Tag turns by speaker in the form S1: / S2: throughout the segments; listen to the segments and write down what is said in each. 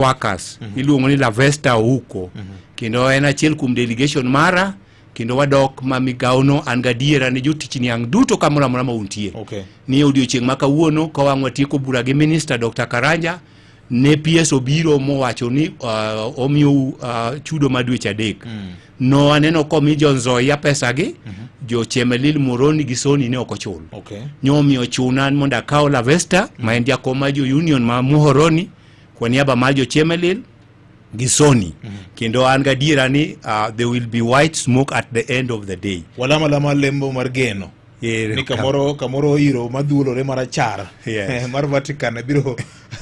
S1: workers iluongo ni Lavesta huko kendo en achiel kuom delegation mara kendo wadok ma migaono an gadiera ni jotich niang duto kamoro amora ma untie. Ni odiochieng' ma kawuono ka wang' watieko bura gi minister Dr. Karanja ne PS obiro mowacho ni omiyo chudo madweche adek. No aneno komi John Nzoia pesa gi jo Chemelil Muhoroni gi Soni ne ok ochul. Nyomiyo chuna mondo akaw Lavesta ma en jakom ma jo union ma Muhoroni kwa niaba mar jo Chemelil gi Soni. Kendo an gadiera ni there will be white smoke at the end of the day.
S2: Lama lembo mar geno. Ni kamoro iro madhulore marachar. Mar Vatican biro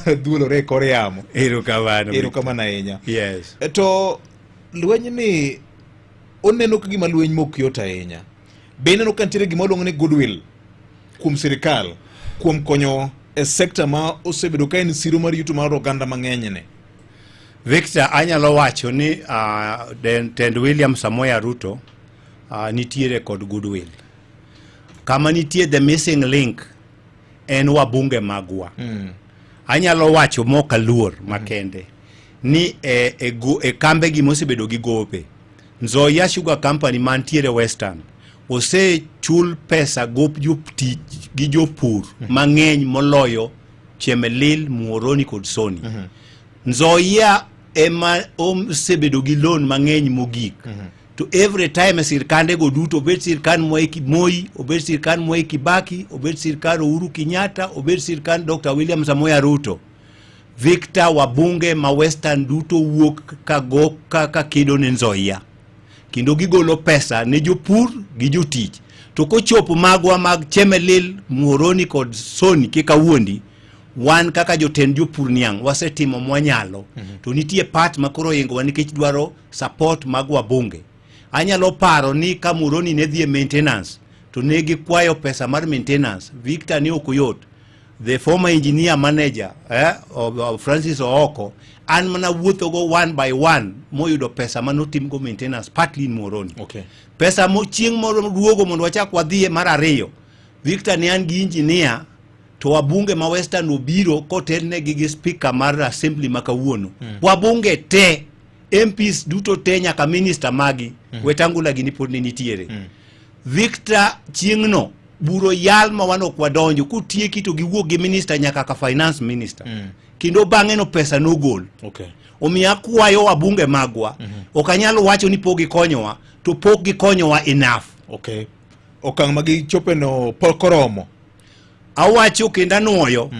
S2: dhulore kore yamo. Erokamano ahinya.
S1: Yes.
S2: To lweny ni oneno ka gima lweny mok yot ahinya. Be ineno ka nitiere gima luongo ni goodwill kuom sirikal kuom konyo e sekta ma osebedo ka en siro mar yuto mar oganda mang'eny ne.
S1: Victor, anyalo wacho ni Tend William Samoei Ruto nitiere kod goodwill. Kama nitie the missing link en wabunge magwa. Anyalo wacho mokaluor makende ni e kambe gi mosebedo gi gope. Nzoia Sugar Company mantiere Western ose chul pesa gop joptich gi jopur mang'eny moloyo Chemelil, Muhoroni kod Soni. Nzoia ema osebedo gi loan mang'eny mogik. To every time sirkande go duto, obed sirkan Moi, obed sirkan Mwai Kibaki, obed sirkan Uhuru Kenyatta, obed sirkan Dr. William Samoei Ruto, Victor wabunge ma Western duto wuok ka kedo ne Nzoia. Kendo gigolo pesa ne jopur gi jotich. To kochopo magwa mag Chemelil, Muhoroni kod Soni kika wuondi, wan kaka jotend jopur niang wasetimo mwanyalo. To nitie part makoro yengo nikech dwaro support magwa bunge. Anyalo paro ni ka Muhoroni ne dhie maintenance to ne gikwayo pesa mar maintenance. Victor ni okuyot. The former engineer manager of Francis Ooko an mana wuotho go one by one moyudo pesa manotim go maintenance partly in Muhoroni. Pesa mo chieng' moro duogo mondo wachak wadhie mar ariyo. Victor ne an gi engineer to wabunge ma Western obiro kotelne gi speaker mar assembly makawuono. Wabunge te MPs duto te nyaka minister magi Wetangula gini pod nitiere. Victor chieng'no buro yal ma wan ok wadonjo kutieki to giwuok gi minister nyaka ka finance minister. Kendo bang'e no pesa no gol. Omiya kwayo wabunge magwa ok anyalo wacho ni pok gikonyowa to pok gikonyowa enough.
S2: Okang' magi chopeno koromo.
S1: Awacho kendo anuoyo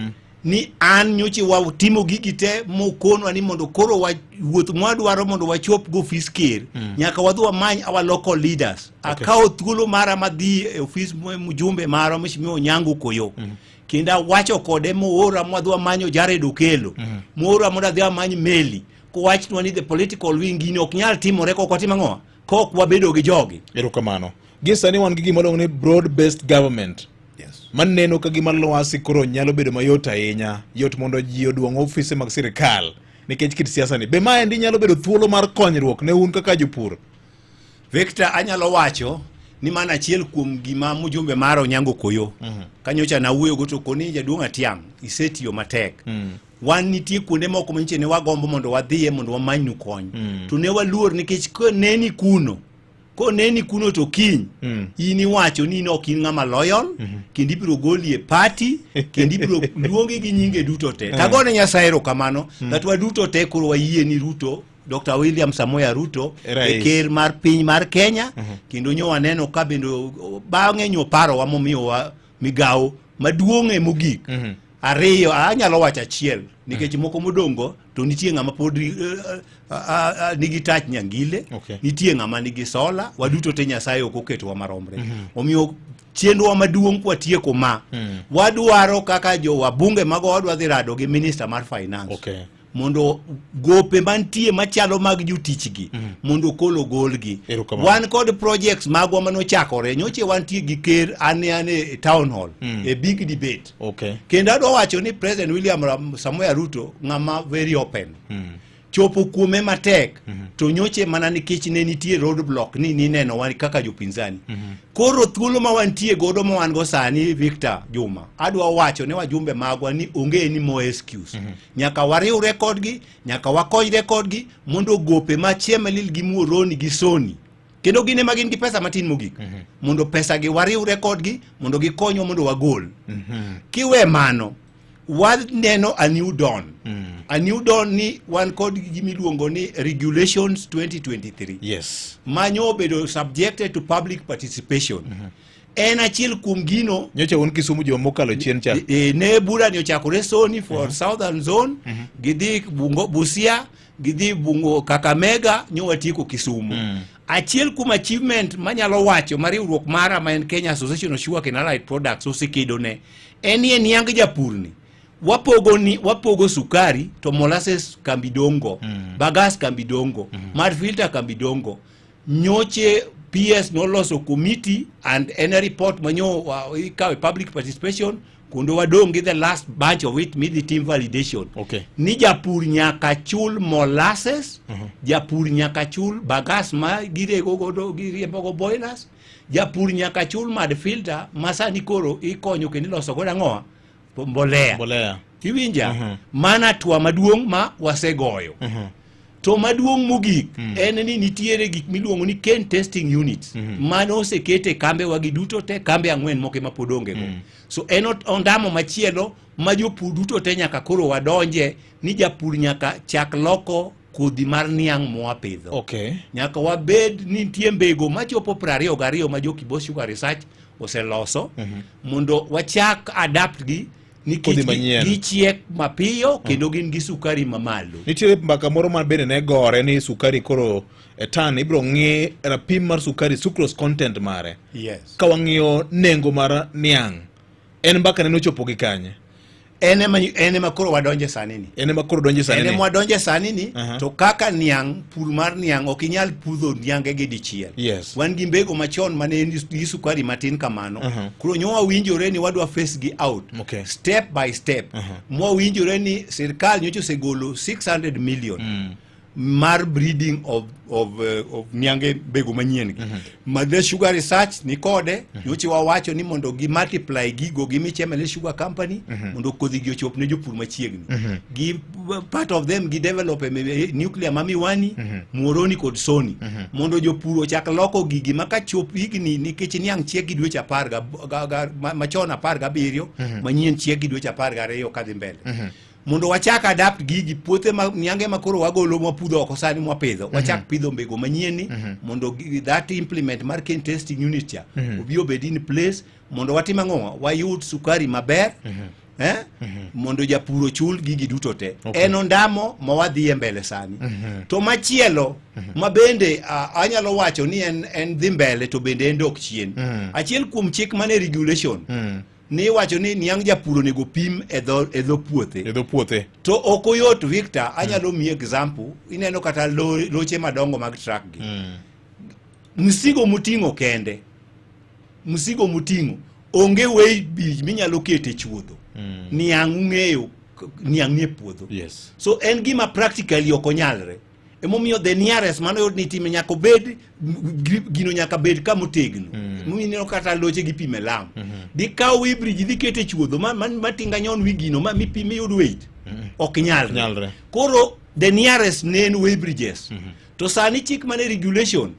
S1: ni an nyoche watimo gigi te mokonwa ni mondo koro wuoth mwadwaro mondo wachop go office ker nyaka wadhi wamany our local leaders. Akawo thuolo mara madhi e office mjumbe mara Mheshimiwa Onyango Koyo. Kendo wacho kode moora mwadhi wamanyo Jared Okelo. Moora mondo adhi wamany Meli. Ko wachnwa ni the political wing ini ok nyal timore kok watimo ang'o? Kok wabedo gi jogi.
S2: Erokamano. Gisani wan gi gima luongo ni broad based government. Maneno ka gima lwasi koro nyalo bedo mayot ahinya, yot mondo ji oduong' ofise mag sirikal nikech kit siasa ni. Be ma endi nyalo bedo thuolo mar konyruok ne un kaka jopur?
S1: Victor, anyalo wacho ni mana achiel kuom gima mjumbe mara Onyango Koyo. Kanyocha na wuoyo go to koni jaduong' Atiang' isetiyo matek. Wan nitie kuonde moko manyiche ne wagombo mondo wadhiye mondo wamanyu kony. To ne waluor nikech neni kuno. Ko neni kuno to kiny ini wacho ni no kin ng'ama loyal kendo ibiro goli e party kendo ibiro luongi gi nyinge duto te. Tagone Nyasaye erokamano that waduto te koro wayie ni Ruto Dr. William Samoei Ruto e ker mar piny mar Kenya kendo nyo waneno ka bendo bang'e nyo paro wa momiyo wa migao maduong'e mogik. Ariyo anyalo wacho achiel nikech moko modongo to nitie ng'ama pod nigi tach nyangile, nitie ng'ama nigi sola, waduto te Nyasaye ok oketowa maromre. Omiyo chenrowa maduong' kwatieko ma wadwaro kaka jo wabunge mago wadhi rado gi minister mar finance. Mondo gope mantie machalo mag jotichgi mondo kolo golgi. Wan kod projects magwa manochakore nyoche wantie gi ker ane town hall a big debate. Kendo adwa wacho ni President William Samoei Ruto ng'ama very open. chopo kuome matek to nyoche mana nikech ne nitie roadblock ni neno wan kaka jopinzani. Koro thuolo ma wantie godo ma wan go sani Victor Juma, adwa wacho ne wajumbe magwa ni onge ni more excuse. Nyaka wariwre kodgi, nyaka wakonyre kodgi mondo gope ma Chemelil gi Muhoroni gi Soni kendo gine magin gi pesa matin mogik mondo pesa gi wariwre kodgi mondo gikonyo mondo wagol. Kiwe mano waneno a new dawn. A new dawn ni wan kod gimiluongo ni regulations 2023.
S2: Yes.
S1: Manyo bedo subjected to public participation. En achiel kuom gino
S2: nyocha won Kisumu joma mokalo chien cha.
S1: Ne bura ni ochakore Soni for Southern Zone, gidhi Bungo Busia, gidhi Bungo Kakamega, nyowatieko Kisumu. Achiel kuom achievement manyalo wacho mariwruok mara ma en Kenya Association of Sugar and Allied Products osekedone en niang japurni. Wapogo sukari to molasses kambidongo, bagas kambidongo, mad filter kambidongo. Nyoche PS noloso committee and any report manyo ikawe public participation kundo wadongi the last bunch of it mid the team validation.
S2: Okay.
S1: Ni japur nyaka chul molasses, japur nyaka chul bagas ma gire godo giriembogo boilers, japur nyaka chul mad filter masani koro ikonyo kendo loso godo ang'oa mbolea. Iwinja? Mana twa maduong' ma wasegoyo. To maduong' mogik en ni nitiere gik miluongo ni cane testing units. Mano osekete kambe wagi duto te, kambe ang'wen moke ma podonge go. So en ondamo machielo ma jopur duto te nyaka koro wadonje ni japur nyaka chak loko kodhi mar niang' mwapidho.
S2: Okay.
S1: Nyaka wabed ni nitie mbego machopo 22 ma jo Kibos Sugar Research oseloso mondo wachak adapt gi nikech gichiek mapiyo kendo gin gi sukari mamalo.
S2: Nitiere mbaka moro ma bende ne gore ni sukari koro tan ibro ng'i rapim mar sukari sucrose content mare.
S1: Yes.
S2: Ka wang'iyo nengo mar niang', en mbaka ne nochopo gi kanye?
S1: Ene ma koro wadonje sani ni.
S2: Ene ma koro donje sani ni.
S1: Ene ma wadonje sani ni, to kaka niang', pur mar niang' ok inyal pudho niange gi dichiel.
S2: Yes.
S1: Wan gi mbego machon mane gi sukari matin kamano. Koro nyowa winjore ni wadwa face gi out.
S2: Okay.
S1: Step by step. Mwa winjore ni sirkal nyocho segolo 600 million. Mar breeding of niange bego manyien gi. Madhe Sugar Research ni kode, nyoche wawacho ni mondo gi multiply gigo gi Chemelil Sugar Company, mondo kodhi gi ochop ne jopur machiegni. Gi part of them gi develop nuclear mamiwani, Muhoroni kod Soni. Mondo jopur ochak loko gigi maka chop higni nikech niang' chiek gi dweche 10 machon 17, manyien chiek gi dweche 12 kadhi mbele. Mondo wachak adapt gigi puothe niange makoro wagolo mapudho oko sani mwapidho, wachak pidho mbego manyieni mondo that implement mar cane testing unit cha obiro bed in place mondo watim ang'o, wayud sukari maber. Mondo japuro chul gigi duto te. En ondamo ma wadhi mbele sani. To machielo mabende anyalo wacho ni en dhi mbele to bende en dok chien. Achiel kuom chik mane regulation ni wacho ni niang' japuro nego pim edho puothe.
S2: Edho puothe.
S1: To okoyot Victor, anyalo mi example, ineno kata loche madongo mag truck gi. Msigo muting'o kende. Msigo muting'o. Onge way bich minyalo kete chuodho. Niang' ung'eyo niang' nie puodho.
S2: Yes.
S1: So en gima practically okonyalre. Emomiyo the nearest mano yod ni time nyaka bed gino nyaka bed kama otegno. Mineno kata loche gi pime lam. Di kaw wi bridge dhi kete chuodho matinga nyon wi gino ma mipime yod weight. Ok nyalre. Koro the nearest nen way bridges. To sani chik mane regulation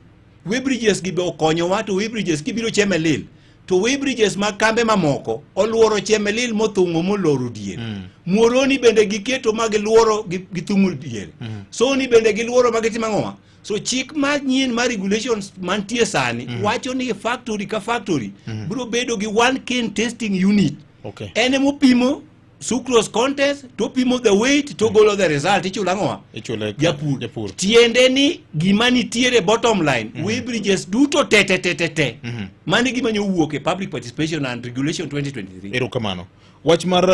S1: way bridges gi be okonyo wa, to way bridges kibiro Chemelil to way bridges ma kambe mamoko oluoro Chemelil mothung'o moloro diere. Muhoroni bende giketo ma giluoro githung'o diere. Soni bende giluoro ma gitimo ang'owa. So chik manyien ma regulations mantie sani wacho ni factory ka factory biro bedo gi one cane testing unit.
S2: Okay.
S1: Ene mopimo sucrose content, to pimo the weight, to golo the result. Ichula ng'owa?
S2: Ichula
S1: japur. Tiende ni gima nitiere bottom line. Way bridges duto te. Mani gima nyo wuok e public participation and regulation 2023.
S2: Erokamano. Wach mar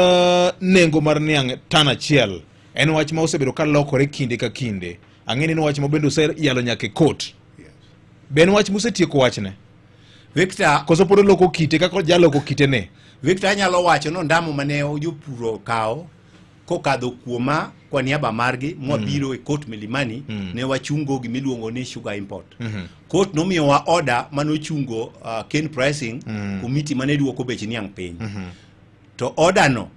S2: nengo mar niang' tan achiel en wach ma osebedo ka lokore kinde ka kinde. Ang'eni ni wach ma bende yalo nyaka court.
S1: Yes.
S2: Ben wach musetieko wachne.
S1: Victor,
S2: koso pod loko kite kako jaloko kite ne.
S1: Victor anyalo wacho no ndamo mane ojopuro kao kokadho kuoma kwa niaba margi mwabiro e court Milimani ne wachungo gimiluongo ni sugar import. Court nomiyo wa order manochungo cane pricing committee mane duoko beche niang' piny. To order no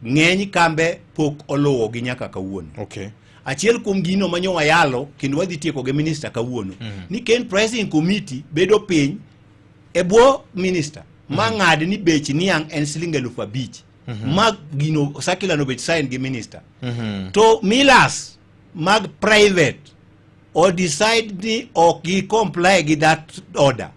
S1: ng'eny kambe pok oluwo gi nyaka kawuono.
S2: Okay.
S1: Achiel kuom gino manyo wayalo kendo wadhi tieko gi minister kawuono ni cane pricing committee bedo piny e bwo minister ma ng'ad ni beche niang' en siling 5,000 mag gino circular no bet sign gi minister. To millers mag private or decide ni ok gi comply gi that order.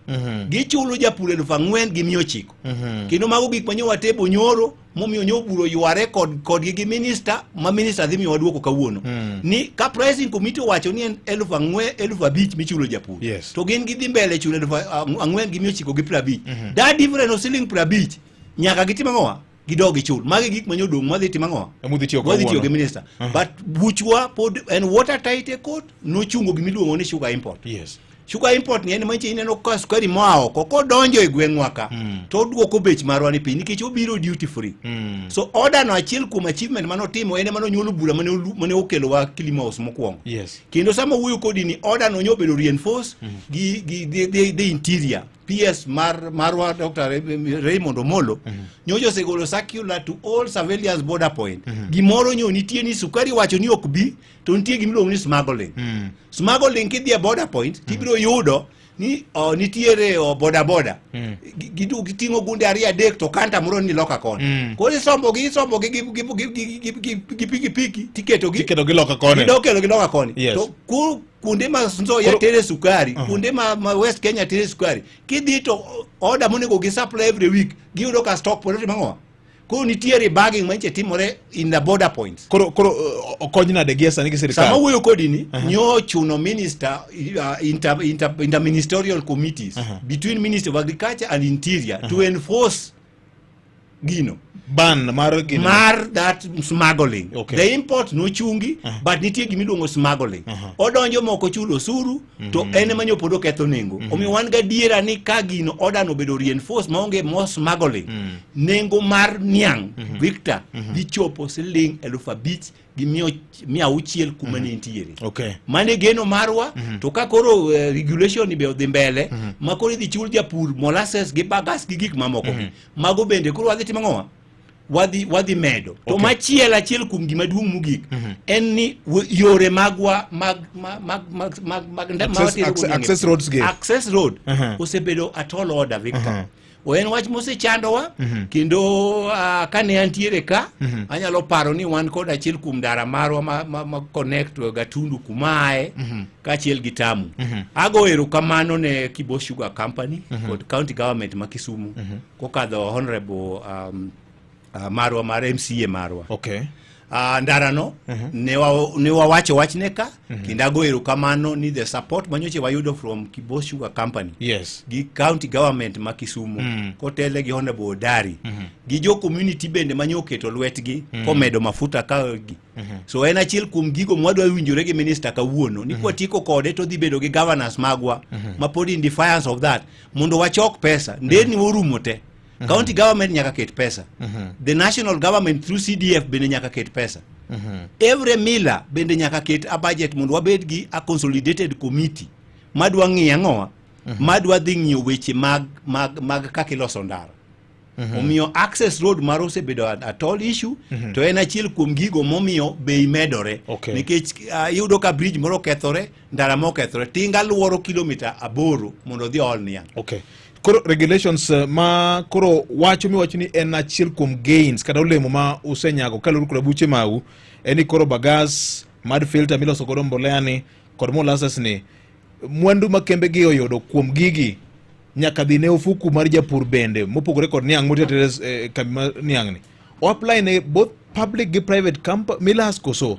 S1: Gichulo japur 4,000 gi 900. Kendo mago gik manyo watebo nyoro momiyo nyoburo yware kod gi minister ma minister dhi miyo waduoko kawuono. Ni ka pricing committee wacho ni en 4,500 michulo japur.
S2: Yes.
S1: To gin gidhi mbele chulo 4,000 gi 950. That difference of siling 50 nyaka gitima ngoa gidogi chul. Magi gik manyo dong mwadhi tima ngoa.
S2: Mudhi tiyo
S1: gi minister. But buchwa pod en watertight e court no chungo gimiluongo ni sugar import.
S2: Yes.
S1: Sugar import ni en manche ineno ka sukari moa oko kodonjo e gweng'wa ka to duoko bech marwa ni piny nikech obiro duty free. So order no achiel kuom achievement manotimo en manonyuolo bura mane okelo wa Kilimos mokwongo.
S2: Yes.
S1: Kendo sama wuoyo kodi ni order no nyobedo reinforce gi the interior PS marwa Dr. Raymond Omolo nyojo segolo circular to all surveillance border point. Gimoro nyo nitie ni sukari wacho ni ok bi to nitie gimiluongo ni smuggling. Smuggling kidhi e border point tibiro yudo ni nitiere boda giting'o gunde 2-3 to kanta moro ni loka koni. Koro isombo gi piki tiketo
S2: gi loka koni.
S1: Gidokelo gi loka koni.
S2: Yes.
S1: To kunde ma Nzoia tere sukari, kunde ma West Kenya tere sukari, kidhi to order monego gi supply every week, giyudo ka stock pore mang'o. Koro nitiere bagging manche timore in the border points.
S2: Koro okonyna de giesa nigi sirikal.
S1: Sama wuoyo kodi ni nyo chuno minister interministerial committees between Ministry of Agriculture and Interior to enforce gino.
S2: Ban mar
S1: that smuggling.
S2: Okay.
S1: The import no chungi but nitie gimiluongo smuggling. Odonjo moko chulo suru to ene manyo podo ketho nengo. Omiyo wan ga diera ni ka gino order no bedo reinforce maonge mo smuggling. Nengo mar niang Victor gichopo siling 5,000 gi 600 kuma ne ntiere.
S2: Okay.
S1: Mane geno marwa to ka koro regulation ni be odhi mbele makoro idhi chul japur molasses gi bagas gi gik mamoko. Mago bende koro wadhi timo ng'owa wadhi medo. To achiel kuom gima duong' mogik en ni yore magwa
S2: access roads ge.
S1: Access road osebedo at all order Victor. En wach mosechandowa kendo kane antiere ka anyalo paro ni wan kod achiel kuom ndara marwa ma connect Gatundu kumae kaachiel gi Tamu. Ago erokamano ne Kibo Sugar Company kod county government ma Kisumu kokadho honorable marwa mar MCA marwa.
S2: Okay.
S1: Ndara no ne wawacho wachne ka kendo ago erokamano ni the support manyoche wayudo from Kibo Sugar Company.
S2: Yes.
S1: Gi county government ma Kisumu kotele gi honorable Odari gi jo community bende manyo keto lwetgi komedo mafuta ka gi. So en achiel kuom gigo mwadwa winjore gi minister kawuono ni kwatiko kode to dhi bedo gi governors magwa ma pod in defiance of that mondo wachok pesa ndeni orumo te. County government nyaka ket pesa. The national government through CDF bende nyaka ket pesa. Every miller bende nyaka ket a budget mondo wabed gi a consolidated committee madwa ng'iyo ang'owa madwa dhi ng'iyo weche mag kaka iloso ndara. Omiyo access road mar osebedo a tall issue to en achiel kuom gigo momiyo bei medore. Nikech yudo ka bridge moro kethore, ndara moro kethore, tinga luoro kilomita 8 mondo dhi ol niya.
S2: Okay. Koro regulations ma koro wacho ni en achiel kuom gains kata olemo ma usenyago kaluru kod buche mau eni koro bagas mad filter miloso godo mbolea ni kod molasses ni mwandu makembe gi oyudo kuom gigi nyaka dhi ne ofuku mar japur bende mopogore kod niang' moteteres kambi niang' ni o apply ne both public gi private millers koso.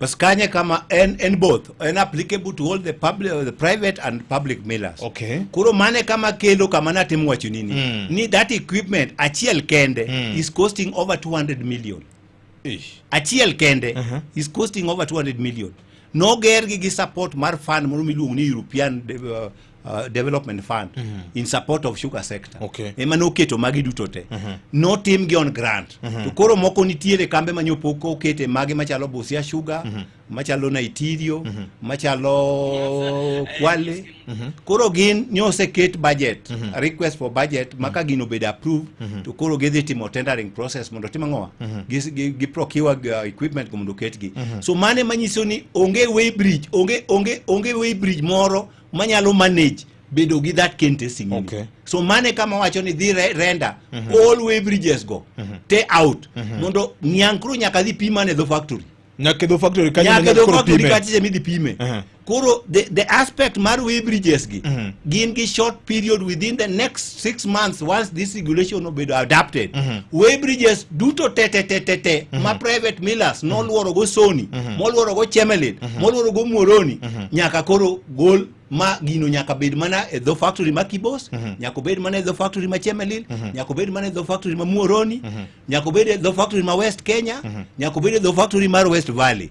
S1: Bas kanye kama en both en applicable to all the private and public millers.
S2: Okay.
S1: Kuro mane kama kelo kama natimo wacho nini ni that equipment achiel kende is costing over 200 million. Achiel kende is costing over 200 million. No ger gi support mar fund moro miluongo ni European Development Fund in support of sugar sector.
S2: Okay.
S1: Ema noketo magi duto te. No tim gi on grant. To koro moko nitiere kambe manyopoko okete magi machalo Busia Sugar, machalo Naitirio, machalo Kwale. Koro gin nyoseket budget, a request for budget, maka gino bed approved, to koro gidhi timo tendering process mondo timo ngoa. Gi procure equipment mondo ketgi. So mane manyiso ni onge way bridge, onge way bridge moro manyalo manage bedo gi that cane testing.
S2: Okay.
S1: So mane kama wacho ni dhi render all way bridges go te out mondo niang kuro nyaka dhi pima ne the factory.
S2: Nyaka do factory kanyo
S1: Nyaka do factory kachi mi dhi pime. Koro the aspect mar way bridges gi gin gi short period within the next 6 months once this regulation obedo adapted. Way bridges duto te ma private millers no luoro go Sony, mo luoro go Chemelil, mo luoro go Muhoroni, nyaka koro gol ma gino nyaka bed mana e the factory ma Kibos, nyaka bed mana e the factory ma Chemelil, nyaka bed mana e the factory ma Muhoroni, nyaka bed e the factory ma West Kenya, nyaka bed e the factory mar West Valley.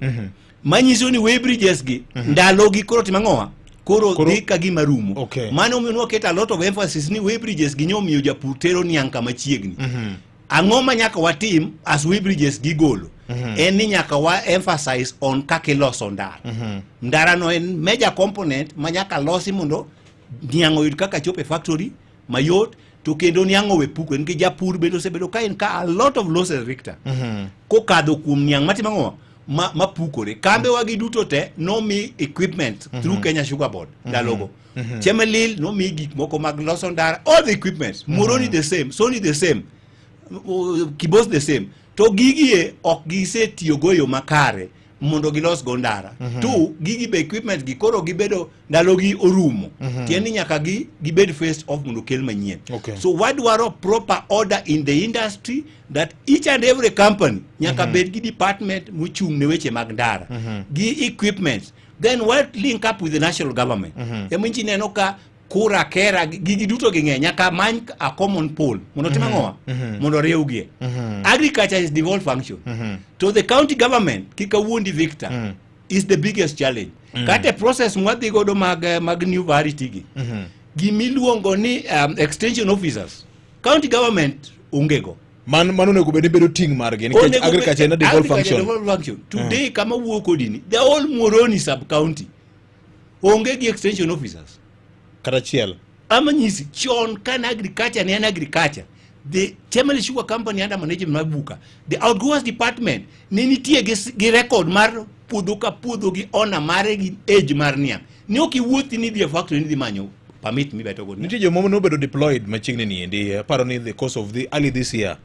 S1: Manyiso ni way bridges gi ndalo gi koro timangoa koro dhi ka gima rumo.
S2: Okay.
S1: Mano omiyo ket a lot of emphasis ni way bridges gi nyomiyo japur tero niang kama chiegni. Ang'o ma nyaka watim as way bridges gi golo en ni nyaka wa emphasize on kaka iloso ndara. Ndara no en major component ma nyaka losi mondo niang oyud kaka chope factory mayot, to kendo niang owe puko en ki japur bedo sebedo ka en ka a lot of losses Victor. Kokadho kuom niang matimangoa ma pukore. Kambe wagi duto te no mi equipment through Kenya Sugar Board ndalogo. Chemelil no mi gik moko mag loso ndara, all the equipments. Muhoroni the same, Sony the same, Kibos the same. To gigie ok gisetiyo goyo makare mondo gilos go ndara. Tu gigi be equipment gi koro gibedo ndalogi orumo. Tieni nyaka gibed faced off mondo kel manyien.
S2: Okay.
S1: So wadwaro proper order in the industry that each and every company nyaka bed gi department muchung ne weche mag ndara gi equipment. Then what link up with the national government. Eminchi neno ka kura kera gigi duto ging'e nyaka many a common pool mondo timangoa mondo riugie. Agriculture is devolved function. To the county government kika wuondi Victor is the biggest challenge. Kate process mwadhi godo mag new variety gi. Gimiluongo ni extension officers. County government ungego.
S2: Mano nego bedo ting margi nikech agriculture na devolved function.
S1: Today kama wuoko dini the whole Muhoroni sub county onge gi extension officers.
S2: Karachiel.
S1: Amanyisi chon kan agriculture ne agriculture. The Chemelil Sugar Company under management mabuka. The outgoers department ne nitie gi record mar puodho ka puodho gi ona mare gi age mar niang. Ni oki wuothi ni the factory ni manyo permit mi beto go.
S2: Nitie jomo no bedo deployed machiegni ni endi paro ni the course of the early this year.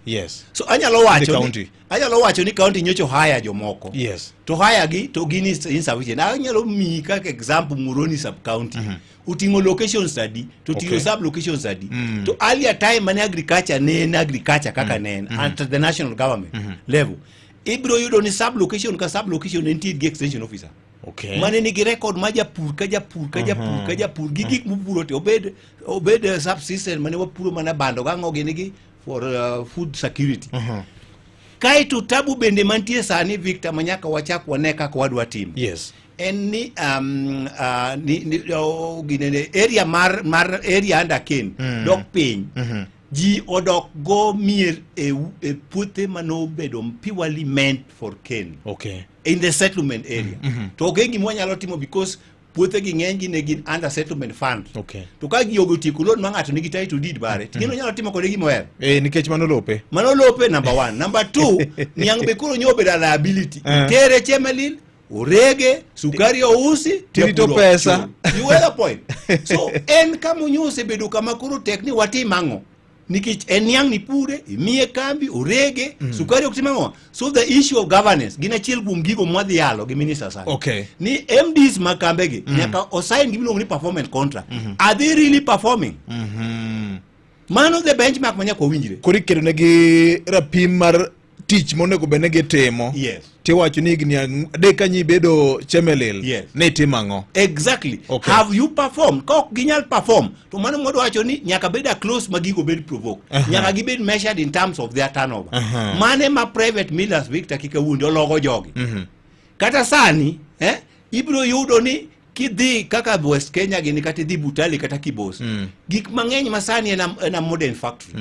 S2: Yes.
S1: So anyalo wacho ni county nyocho hire jomoko.
S2: Yes.
S1: To hire gi to gini insufficient. Anyalo mi kaka example Muhoroni sub county. Utingo location study to tingo sub location study. To earlier time mane agriculture ne agriculture kaka nen at the national government level. Ibro yudo ni sub location ka sub location entied gi extension officer.
S2: Okay.
S1: Mane ni gi record ma japur ka japur gigik mupuro te obed subsistence mane wapuro mana bando gango gini gi for food security. Kai to tabu bende mantie sani Victor manyaka wachak waneka kwa wadwa team.
S2: Yes.
S1: En ni ginene area mar area under Ken dok piny ji odok go mier e puothe mano bedo purely meant for Ken.
S2: Okay.
S1: In the settlement area. To gengi mwanyalo timo because puothe gi ng'eny gi ne gin under settlement fund.
S2: Okay.
S1: To ka giogo tiku loan ma ng'ato nigi title deed bare, gino nyalo timo kode gimoher.
S2: Nikech mano lope.
S1: Mano lope number 1. Number 2, niang be kuro nyobe da liability. Tere Chemelil, urege, sukari ousi,
S2: tirito pesa.
S1: You get the point. So en kama nyose bedo kama kuro tekni wati mango. Nikich en niang ni pure, imiye kambi, urege, sukari oktimango. So the issue of governance, gina chiel kuom gigo mwadhi yalo gi minister sani.
S2: Okay.
S1: Ni MDs makambegi, nyaka osign gimiluongo ni performance contract. Are they really performing? Mano the benchmark manyaka owinjre.
S2: Kori kedo negi rapim mar tich monego bene gitimo.
S1: Yes.
S2: Tiwacho ni igni adeka nyi bedo Chemelil.
S1: Yes.
S2: Ne timango.
S1: Exactly.
S2: Okay.
S1: Have you performed? Kok ginyal perform. To mano mwodo wacho ni nyaka beda close magigo bed provoke. Nyaka gibed measured in terms of their turnover. Mane ma private millers Victor kika wundi ologo jogi. Kata sani, ibro yudo ni kidhi kaka West Kenya gini kata dhi Butali kata Kibos gik mang'eny masani en a modern factory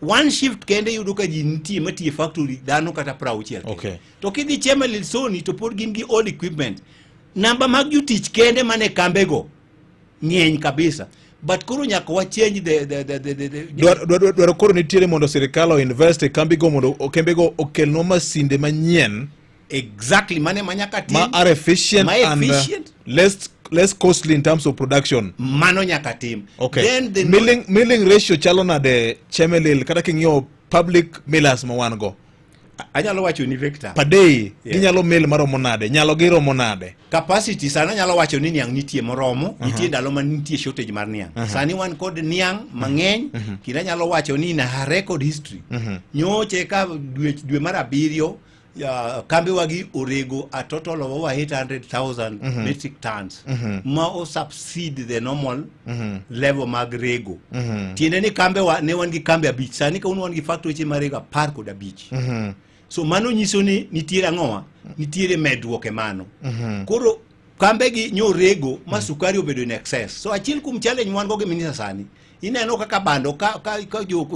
S1: one shift kende yudo ka ji nitie matiye factory dhano kata 60
S2: okay.
S1: To kidhi Chemelil Soni to pod gin gi old equipment namba mag jotich kende mane kambego ng'eny kabisa but koro nyaka wa change the
S2: dwaro koro nitiere mondo sirikal invest e kambigo mondo kembego okelno masinde manyien
S1: exactly mane manyaka tim
S2: ma are efficient and less costly in terms of production
S1: mano nyaka tim
S2: okay.
S1: Then the
S2: milling ratio chalo nade Chemelil kata king'io public millers ma wan go
S1: anyalo wacho ni Victor
S2: per day ginyalo mill maromo nade nyalo giromo nade
S1: capacity sana nyalo wacho ni niang nitie moromo nitie ndalo man nitie shortage mar niang sani wan kod niang mang'eny kina nyalo wacho ni na record history nyoche ka dwe mar abiriyo kambi wagi orego a total of over 800,000 metric tons ma o subside the normal level mag rego tiende ni kambe ne wan gi kambe abich sani ka wan gi factory mar rego 10 kod abich so mano nyiso ni nitiere ang'owa nitiere medruok e mano koro kambe gi nyo rego ma sukari obedo in excess so achiel kum challenge wan go gi minisa sani ineno kaka bando ka jo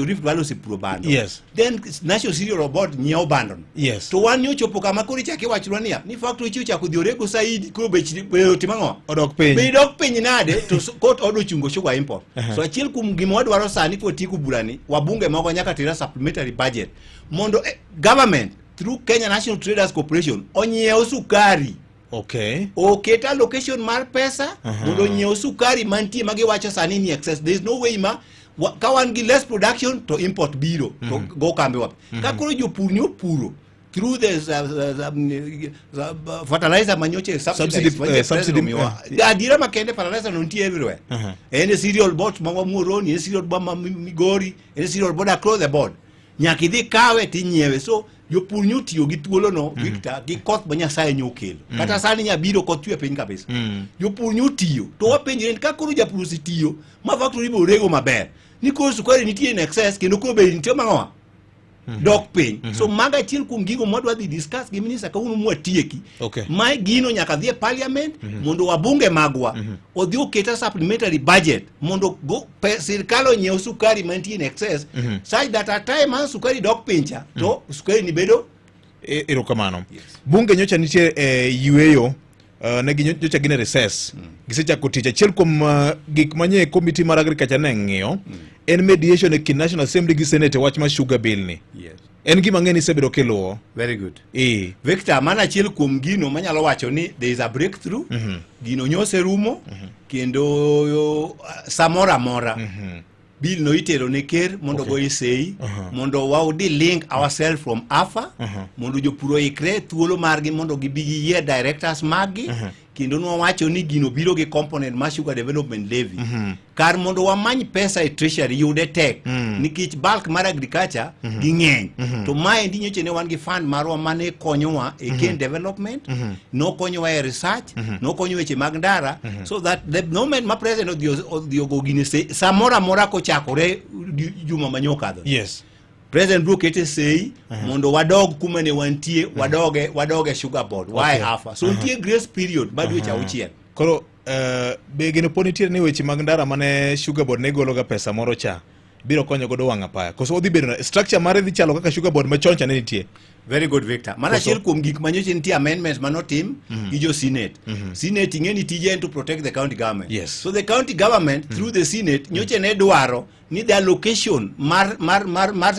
S1: Rift Valley osepuro bando
S2: yes.
S1: Then National Cereal Board nyiewo bando
S2: yes.
S1: To wan nyochopo kama koro chake wachwa ni factory chiu chako dhi orego saidi koro bech timang'o
S2: odok piny
S1: be dok piny nade to kot odo chungo sugar import so achiel kum gima wadwaro sani kwa tiku burani wabunge moko nyaka tira supplementary budget mondo government through Kenya National Traders Corporation onyiew sukari
S2: okay.
S1: Oketa location mar pesa mondo nyiew sukari mantie magi wacho sani ni excess there is no way ma ka wan gi less production to import biro to go kambe wapi ka koro jopur nyo puro through the fertilizer manyoche subsidy adira makende fertilizer no ntie everywhere and cereal boards mawa Muhoroni cereal board Migori cereal board across the board nyaka idhi kawe tinyiewe so jopur nyo tiyo gi thuolo no Victor gi koth ma Nyasaye nyo kelo kata sani nyabiro koth chwe piny kabisa jopur nyo tiyo to wapenjre ka koro japur osetiyo ma factory bo rego maber ni koro sukari nitie in excess kendo koro be nitie mang'owa dok piny so maga achiel kuom gigo mwadwa dhi discuss gi minister kawuono mwatieki
S2: okay.
S1: Mae gino nyaka dhi e parliament mondo wabunge magwa odhi oketa supplementary budget mondo sirikal onyiew sukari mantie in excess such that at time ma sukari dok pincha to sukari ni bedo
S2: erokamano bunge nyocha nitie yueyo ne nyocha gine recess gisechako tich achiel kuom gik manye committee mar agriculture ne ng'iyo en mediation e kind National Assembly gi Senate wach ma sugar bill ni en gima ng'eni isebedo kiluwo
S1: very good Victor mana achiel kuom gino manyalo wacho ni there is a breakthrough gino nyose rumo kendo samora mora bill no itero ne ker mondo go isei mondo waudi link ourselves from AFA mondo jopuro ikre thuolo margi mondo gibigi year directors magi kendo no wacho ni gino biro gi component ma sugar development levy kar mondo wamany pesa e treasury yude tek nikech bulk mar agriculture gi ng'eny to mae ndi nyoche ne wan gi fund marwa mane konyowa e cane development no konyowa e research no konyo weche mag ndara so that the moment ma president odhi ogogine samora mora ko chakore juma manyokadho
S2: yes
S1: President Bro kete sei mondo wadog kuma ne wantie wadoge sugar board why AFA so ntie grace period badu cha uchiel
S2: koro be gino ponitiere ni weche mag ndara mane sugar board ne golo ga pesa moro cha biro konyo godo wanga paya koso odhi bedo na structure mare dhi chalo kaka sugar board machon cha ne nitie
S1: very good Victor mana achiel kuom gik manyoche nitie amendments manotim gi jo Senate Senate ingeni tije to protect the county government
S2: yes.
S1: So the county government through the Senate nyoche ne dwaro ni the allocation mar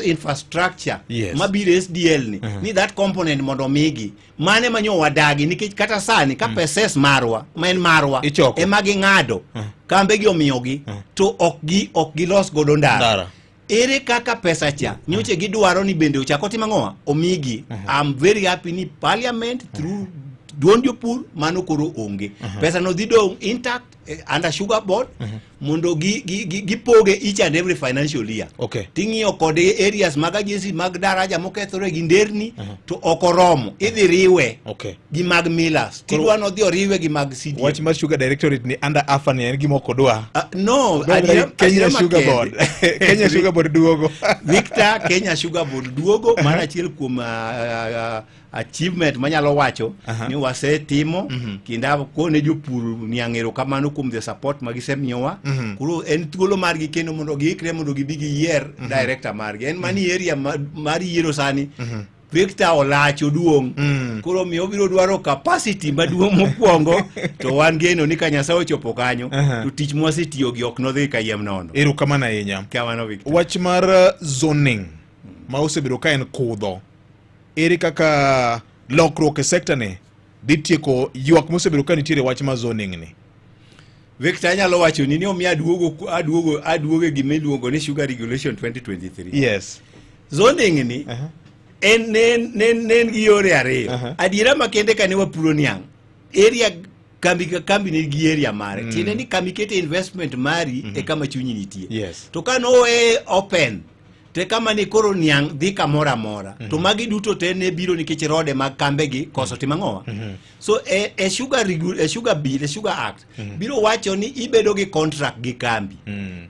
S1: infrastructure mabire SDL ni that component mondo migi mane manyo wadagi nikech kata sani ka peses marwa men marwa emagi ng'ado kambe gi omiyogi to ok gi los godo ndara ere kaka pesa cha nyoche gidwaro ni bende ochako timang'owa omigi I'm very happy ni parliament through duon jopur mano koro onge pesa no dhi dong intact under sugar board mondo gipoge each and every financial year ting'iyo kod areas mag agency mag daraja mokethore gi nderni to okoromo idhi riwe gi mag millers tidwa no dhi oriwe gi mag CDM
S2: wach mar sugar directorate ni under AFA ni en gima okodwa
S1: no
S2: Kenya Sugar Board Kenya Sugar Board duogo
S1: Victor Kenya Sugar Board duogo mana achiel kuom achievement manyalo wacho ni wasetimo kinda kone jopur niang'ero kamano kuom the support magisemiyowa koro en thuolo margi kendo mondo giikre mondo gibi giyier director margi en mani area mar yiero sani Victor olacho duong koro miyo biro dwaro capacity maduong mokwongo to wan geno ni ka Nyasaye ochopo kanyo to tich mwasetiyo gi ok nodhi kayiem nono.
S2: Erokamano ahinya.
S1: Kamano Victor.
S2: Wach mar zoning ma osebedo ka en kudho, ere kaka lokruok e sekta ni dhi tieko ywak mosebedo ka nitiere wach mar zoning ni?
S1: Victor, anyalo wacho ni omiyo aduogo gimiluongo ni Sugar Regulation 2023.
S2: Yes.
S1: Zoning ni nen gi yore ariyo. Adiera makende kane wapuro niang'. Area kambi ni gi area mare. Tiende ni kambi kete investment mari e kama chunyi nitie.
S2: Yes.
S1: To kano open te kama ni koro niang' dhi kamora mora. To magi duto te ne biro nikech rode mag kambe gi koso timang'owa. So sugar act biro wacho ni ibedo gi contract gi kambi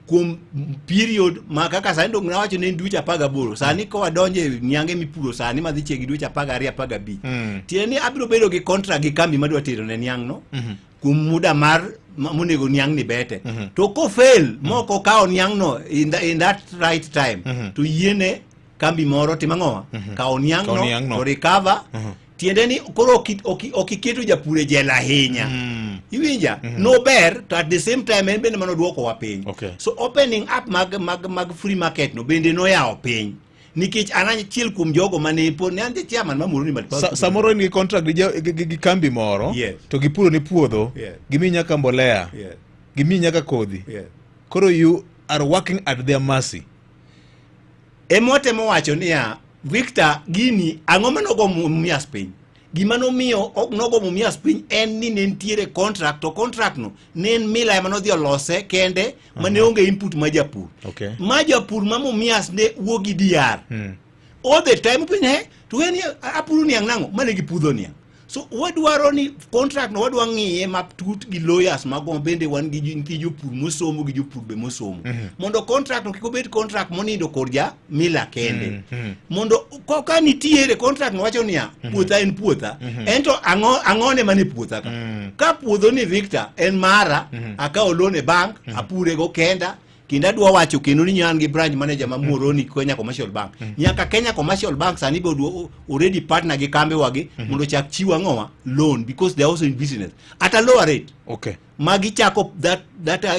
S1: kuom period ma kaka sani dong na wacho ni dweche 18 sani ko wadonje niange mipuro sani madhi chiegi dweche 12 15 tiende ni abiro bedo gi contract gi kambi madwa tero ne niang' no kuom muda mar monego niang' ni bete to ko fail moko kao niang' no in that right time to yiene kambi moro timang'owa kao niang' no to recover tiende ni koro okiketo japure jela ahinya iwinja no ber to at the same time en bende mano duoko wa piny. So opening up mag free market no bende no yawo piny nikech an chiel kuom jogo mane po ne ande chairman mamoro ni
S2: samoro ni contract gi kambi moro to gipuro ni puodho gimi nyaka mbolea gimi nyaka kodhi koro you are working at their mercy.
S1: Emotemo wacho niya Victor gini ang'o manogo mumias piny gima nomiyo nogo mumias piny en ni nentiere contract to contract no nen mila ema nodhi olose kende mane onge input ma japur ma japur ma mumias ne wuogi DR all the time piny to when apuru niang' nang'o mane gipudho niang'. So wadwaro ni contract no wadwa ng'iye matut gi lawyers mago bende wan gi nyithi jopur mosomo gi jopur be mosomo mondo contract no kik obed contract monindo korja mila kende mondo ka nitiere contract no wacho niya puotha en puotha ento ang'one mane puotha ka puodho ni Victor en mara akawo loan e bank apure go kenda kinda dwa wacho kendo ni nyan gi branch manager ma Muhoroni Kenya Commercial Bank nyaka Kenya Commercial Bank sani be already partner gi kambe wagi mondo chak chiwa ng'owa loan because they are also in business at a lower rate. Magi chako that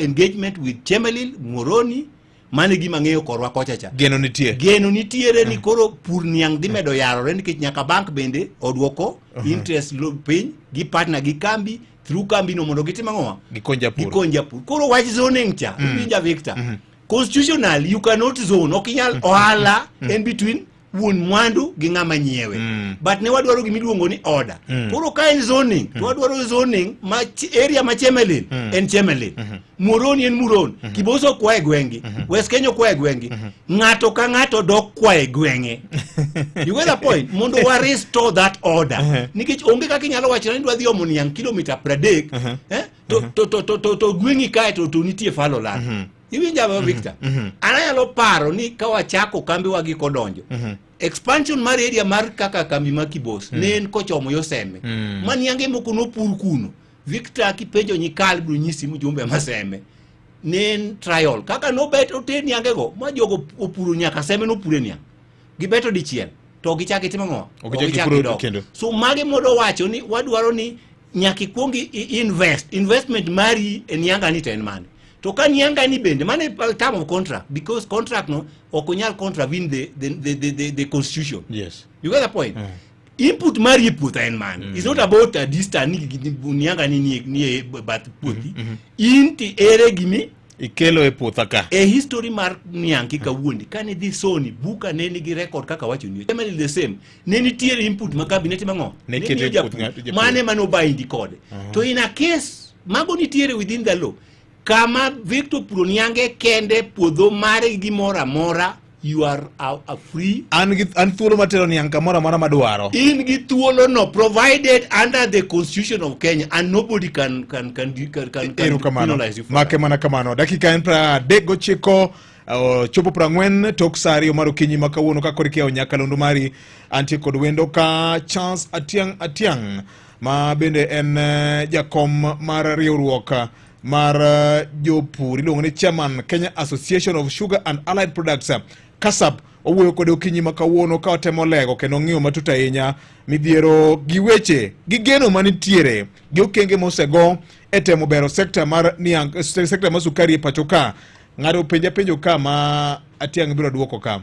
S1: engagement with Chemelil Muhoroni mane gima ng'eyo korwa kocha cha
S2: geno nitiere
S1: ni koro pur niang' dhi medo yarore nikech nyaka bank bende odwoko interest piny gi partner gi kambi through kambi no mondo gitim ang'owa gikony japur koro wach zoning cha winja Victor constitutional you cannot zone okinyal ohala in between wuon mwandu gi ng'ama nyiewe but ne wadwaro gimiluongo ni order koro ka en zoning to wadwaro zoning ma area ma Chemelil en Chemelil Muhoroni en Muhoroni Kiboso kwa e gwengi West Kenya kwa e gwengi ng'ato ka ng'ato dok kwa e gwenge you get the point mondo wa restore that order nikech onge kaka inyalo wacho ni dwa dhi omo niang' kilomita 30 to gwengi kae to nitie falo la iwinja Victor anayalo paro ni ka wachako kambi wagi kodonjo expansion mar area mar kaka kambi ma Kiboso nen kochomo Yosembe maniange moko no pur kuno Victor kipenjo nyikal bro nyisi mjumbe maseme nen trial kaka no bet oteni angego ma jogo opuro nyaka seme no pure niang' gibeto dichiel to gichaki timo ng'o so mage modo wacho ni wadwaro ni nyaki kuongi investment mari en yanga ni ten man to kan yanga ni bende mane term of contract because contract no okonyal contravene the constitution. You get the point. Input mari put en man it's not about a distance ni yanga ni but puti inti ere gimi
S2: ikelo e puotha ka
S1: e history mar niang' kika wuondi kane dhi soni buka ne nigi record kaka wacho ni Chemelil the same ne nitiere input ma cabinet mang'o mane mano bindi kode to in a case mago nitiere within the law kama Victor puro niange kende puodho mare gi mora mora you are a free
S2: an thuolo matero niang' kamora mora madwaro
S1: in gi thuolo no provided under the constitution of Kenya and nobody can penalize you for
S2: make mana kamano dakika en 39 chopo 40 tok sa ariyo mar okinyi ma kawuono ka korkia nyakalondo mari antie kod wendo ka Charles Atiang ma bende en jakom mar riwruok mar jopur iluongo ni chairman Kenya Association of Sugar and Allied Products KASAP owuoyo kod okinyi ma kawuono ka otemo lego kendo ng'iyo matut ahinya midhiero gi weche gi geno manitiere gi okenge mosego e temo bero sekta mar niang sekta mar sukari e pacho ka. Ng'ado penjo ka ma Atiang biro duoko ka.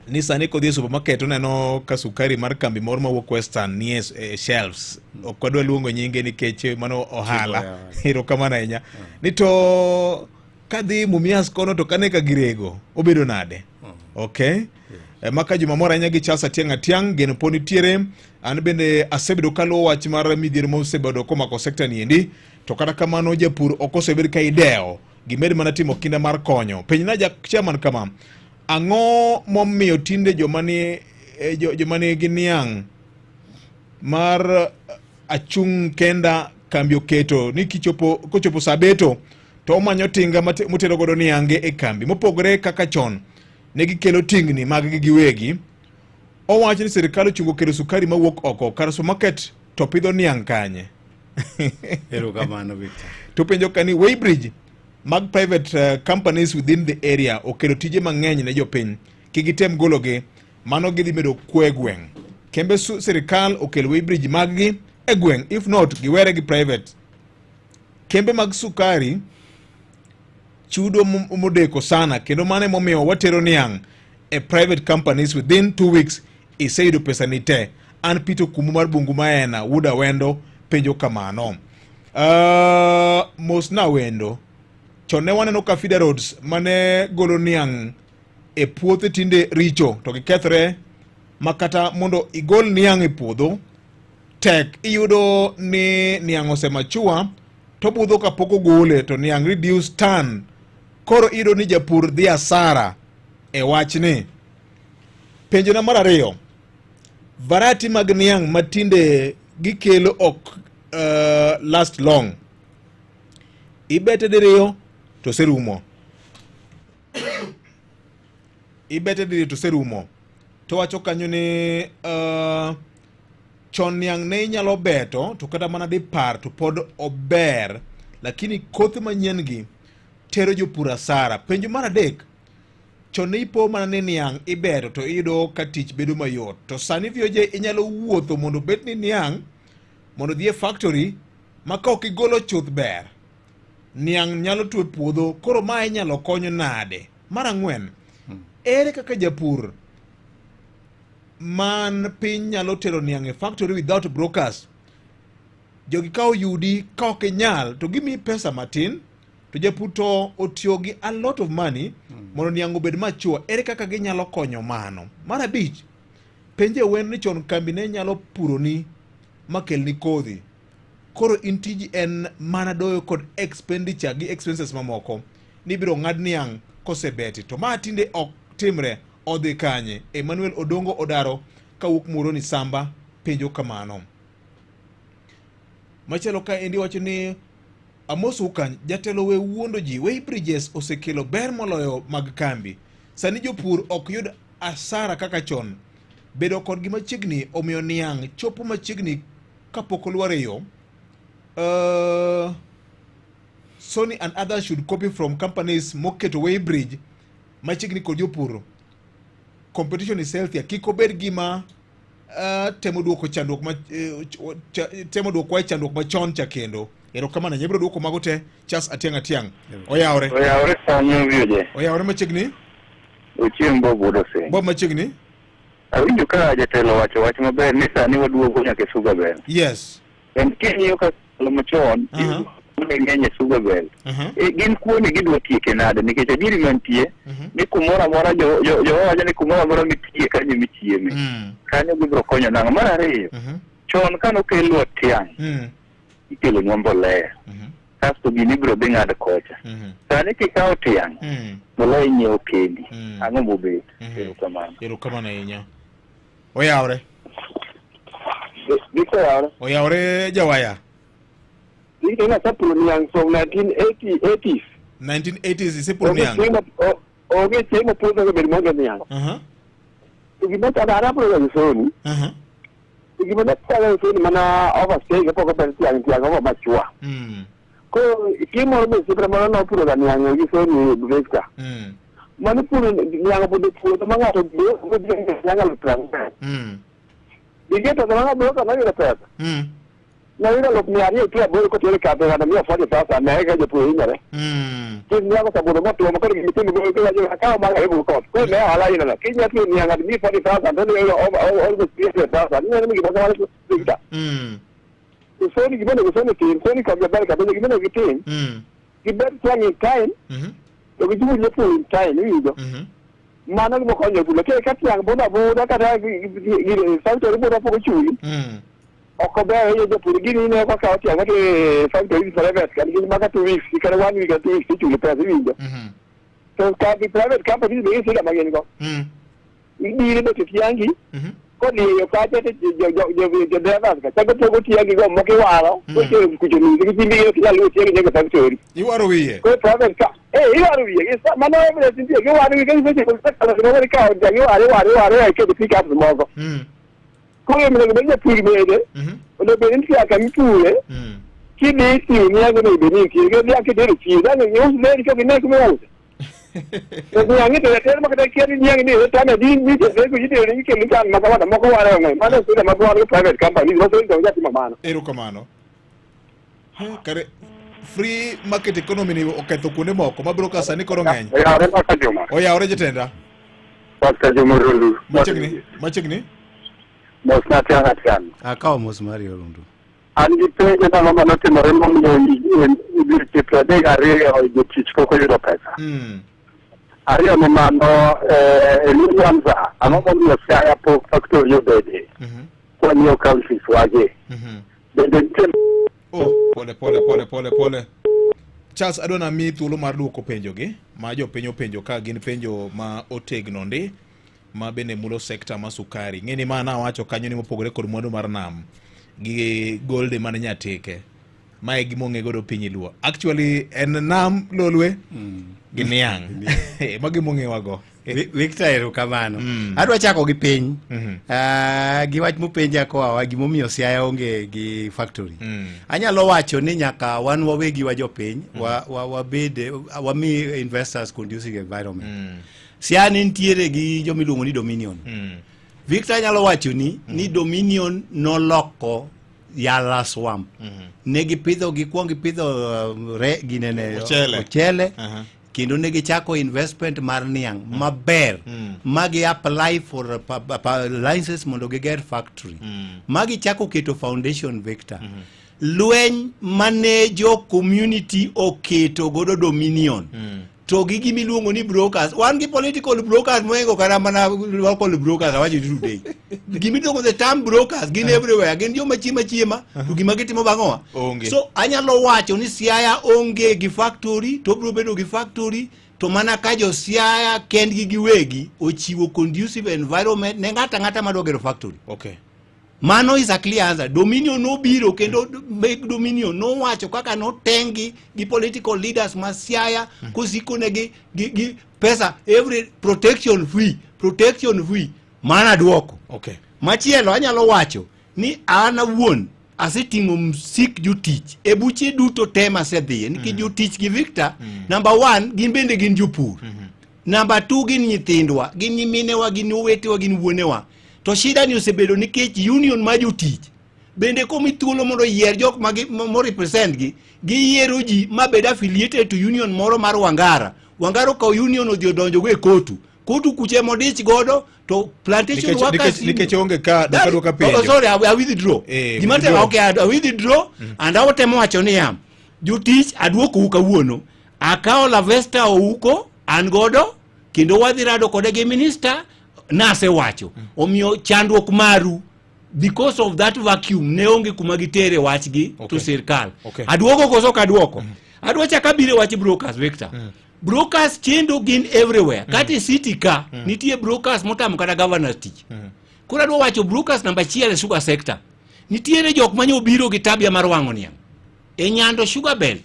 S2: Ni sani kodhi e supermarket oneno ka sukari mar kambi moro mawuok Western ni shelves. Ok wadwa luongo nyinge nikech mano ohala. Hiro kamano ahinya. Ni to kadhi Mumias kono to kane ka girego obedo nade. Okay? Maka juma moro ahinya gi Charles Atiang geno poni tiere. An bende asebedo kaluwo wach mar midhiero mosebedo komako sekta ni endi. To kata kamano japur ok osebedo ka ideo gimed mana timo kinda mar konyo. Penjna chairman kama. Ang'o momiyo tinde jomani gi niang' mar achung' kenda kambi oketo ni kochopo sabeto to omanyo tinga motero godo niange e kambi mopogore kaka chon ne gikelo tingni mag giwegi. Owacho ni sirikal ochungo kelo sukari mawuok oko kar supermarket to pidho niang' kanye.
S1: Erokamano Victor.
S2: To penjo kani Weybridge mag private companies within the area okelo tije mang'eny ne jopiny kigitem gologi mano gidhi medo kwe gweng'. Kembe sirikal okelo Weybridge mag-gi e gweng', if not giwere gi private. Kembe mag sukari chudo modeko sana kendo mane momiyo watero niang' e private companies within 2 weeks iseyudo pesa ni te. An Pito Kumu mar Bungu Maena Wuda Wendo penjo kamano. Mosna Wendo chon ne waneno ka feeder roads mane golo niang' e puothe tinde richo to gikethre makata mondo igol niang' e puodho tek iyudo ni niang' osemachua to budho kapok ogole to niang' reduce turn. Koro iyudo ni japur dhi asara e wachni. Penjo na mar ariyo, variety mag niang' matinde gikelo ok last long. Ibete diriyo to serumo. To wacho kanyo ni chon niang' ne inyalo beto to kata mana dipar to pod ober, lakini kothe manyien gi tero jopur asara. Penjo mar adek, chon ne ipo mana ni niang' ibeto to iyudo ka tich bedo mayot. To sani vioje inyalo wuotho mondo bet ni niang' mondo dhi e factory maka ok igolo chuth ber. Niang' nyalo tuwe puodho, koro mae nyalo konyo nade. Mar ang'wen, ere kaka japur man piny nyalo tero niang' e factory without brokers. Jogi kao yudi, kao kenyal, to gimi pesa matin, to japur to otiyogi a lot of money, mondo niang' obed machua. Ere kaka ginyalo konyo mano. Mar abich, penje wen ni chon kambi ne nyalo puro ni makel ni kodhi. Koro intiji en mana doyo kod expenditure gi expenses mamoko. Nibiro ng'ad niang' kosebeti. To maa tinde ok timre odhi kanye. Emmanuel Odongo Odaro kawuok Muro ni Samba penjo kamano. Machelo ka endi wacho ni Amos Ukany jatelo we wuondo ji Weybridges osekelo ber moloyo mag kambi. Sani jopur ok yud asara kaka chon. Bedo kod gi machiegni omiyo niang' chopo machiegni kapok olwar yo. Sony and others should copy from companies moketo Weybridge machiegni kod jopur. Competition is healthier. Kiko bed gima temo duoko chandruok machon cha kendo. Erokamano nyebiro duoko mago te. Charles Atiang. Oyawre
S3: sanyo vioje.
S2: Oyawre machiegni.
S3: Uchiem Bob Wodose.
S2: Bob machiegni.
S3: Awinjo ka jatelo wacho maber ni sani waduogo nyaka Sugar Bell.
S2: Yes.
S3: En kinyo ka machon ng'enye Sugar Bell. Gin kuone gidwa tieke nade nikech adiri mantie ni kumoro amora jo wacho ni kumoro amora mitie kanyo michieme. Kanyo gibiro konyo nang'o. Mar ariyo, chon kano kelo tiang' ikelo nwa mbolea. Kasto gini biro dhi ng'ad kocha. Sani kikawo tiang' mbolea inyiewo kendi. Ang'o mobet.
S2: Erokamano ahinya. Oyawre.
S3: Oyawre
S2: jawaya.
S3: Ika na sapuro niang' from 1980s.
S2: 1980s isepur niang.
S3: Oge chiemo puodho go bed monge niang. Gima tadara pro ga soni. Gima tadara soni mana overstay ga poko per tiang go machua. Ko kimo be sipra mana no pro ga niang gi soni Victor. Mana puro niang pudo pudo manga to go niang al plan. Digeta na bo ka na ira peta. Na ira lo mi ari tu abo ko tele ka na mi fa de pasa na ga je pudo ngare. Tu niang ko bodo mo to mo ko mi tu mo ko ga ka ma ga ko ko me ala ina na kinya tu niang ga mi fa de pasa na le o go spirit pasa ni mi ga ga ko digita. So ni gimana so ni ka ga ka ga gimana gitin. Gibar tuang in time. Lo gi ju le pu in time ni do. Mana mo ko nyebu le ke ka tiang bo na bo da ka da gi factory bo da po chu. O ko ba ye de pu gi ni ne ko ka tiang ke factory private ka gi ma ka tu weeks ka ra ni ga tu weeks chu le pa ni do. So ka gi private company be se la ma gen ko. Ni le ke tiang gi. Ko ni yo ka te je de ba ka ta ko tiang gi go mo ke wa lo. Ko ke ku ju ni gi ni ke la lu tiang gi ga factory.
S2: I waru wiye.
S3: Ko private ka iwaru wiye mana wala tinti ke waru ke se ko ta la no ka o ja waru ke de pick up mo ko ko ye me be puri me de o de be nti aka mi pure ki ni ti ni ya ne be ni ki ke ya ke de ti da ne yo ne ke ne ko me o ko ya ni de te ma ka ke ni ya ni ta na di ni de ko ji de ni ke ni kan ma ka wa mo ko wa ra ngai mana su de ma ko wa private company mo so de ja ti ma mano
S2: Ero kamano. Kare free market economy ni oketho kuonde moko mabiro ka sani koro ng'eny. Oyawre jatenda.
S3: Pastor Juma Rundu.
S2: Machegni.
S3: Mos na tiang atian.
S1: Akaw mos mari Rundu.
S3: An gi penjo na mama notimore mondo ibir chipre de ariyo o gi tich poko yudo pesa. Ariyo no mano Elianza ano mondo ya po factory yobede. Kwa niyo countries waje. Bende
S2: Pole. Charles adona mi thuolo mar duoko penjo gi ma jo penjo ka gin penjo ma otegno ndi ma bende mulo sekta ma sukari. Ng'eni ma na wacho kanyo ni mopogore kod mwandu mar nam gi golde man nyatike. Mae gimong'e godo piny luo. Actually en nam lolwe gi niang. Ma gimong'e wago.
S1: Victor erokamano. Adwa chako gi piny. Gi wach mopenja koa gimomiyo Siaya onge gi factory. Anyalo wacho ni nyaka wan wawegi wa jopiny wabede wami investors conducive environment. Siaya nitiere gi jomiluongo ni Dominion. Victor anyalo wacho ni Dominion noloko Yala Swamp. Ne gipidho gikwong gipidho ginene ochele. Kendo ne gichako investment mar niang maber magi apply for license mondo giger factory magi chako keto foundation Victor lweny mane jo community oketo godo Dominion to gigi miluongo ni brokers wan gi political brokers moengo kara mana local brokers awaji today gimiluongo the term brokers gin everywhere gin joma chiema to gima gitimo bang'owa so anyalo wacho ni Siaya onge gi factory to bro bedo gi factory to mana ka jo Siaya kendgi giwegi ochiwo conducive environment ne ng'ata madwa gero factory.
S2: Okay.
S1: Mano is a clear answer. Dominion no biro kendo make Dominion no wacho kaka no tengi gi political leaders ma Siaya kusiko ne gi pesa every protection free mana duoko.
S2: Okay.
S1: Machielo anyalo wacho ni ana wuon asetimo msik jotich e buche duto tema sedhie nikech jotich gi Victor number 1 gin bende gin jopur. Number 2 gin nyithindwa gin nyiminewa gin owetewa gin wuonewa. To shida ni osebedo nikech union ma jotich bende komi thuolo mondo yier jok mo represent gi yiero ji mabed affiliated to union moro mar Wangaro ka union odhi odonjo go e kotu kuche modich godo to plantation workers
S2: nikech onge ka dokado ka penjo.
S1: Sorry, I withdraw. Okay, I withdraw and I temo wacho ni jotich aduoko uka wuono akao la vesta uko an godo kendo wadhi rado kode gi minister nase wacho omiyo chandruok maru because of that vacuum ne onge kuma gitere wachgi to sirkal. Aduoko koso kaduoko adwacha kabire wach brokers Victor. Brokers chendo gin everywhere. Kati city ka nitie brokers motamo kada governors tich. Kura adwa wacho brokers namba 1 sugar sector. Nitiere jok manyo biro gi tabia mar wang'o niang. E Nyando Sugar Belt.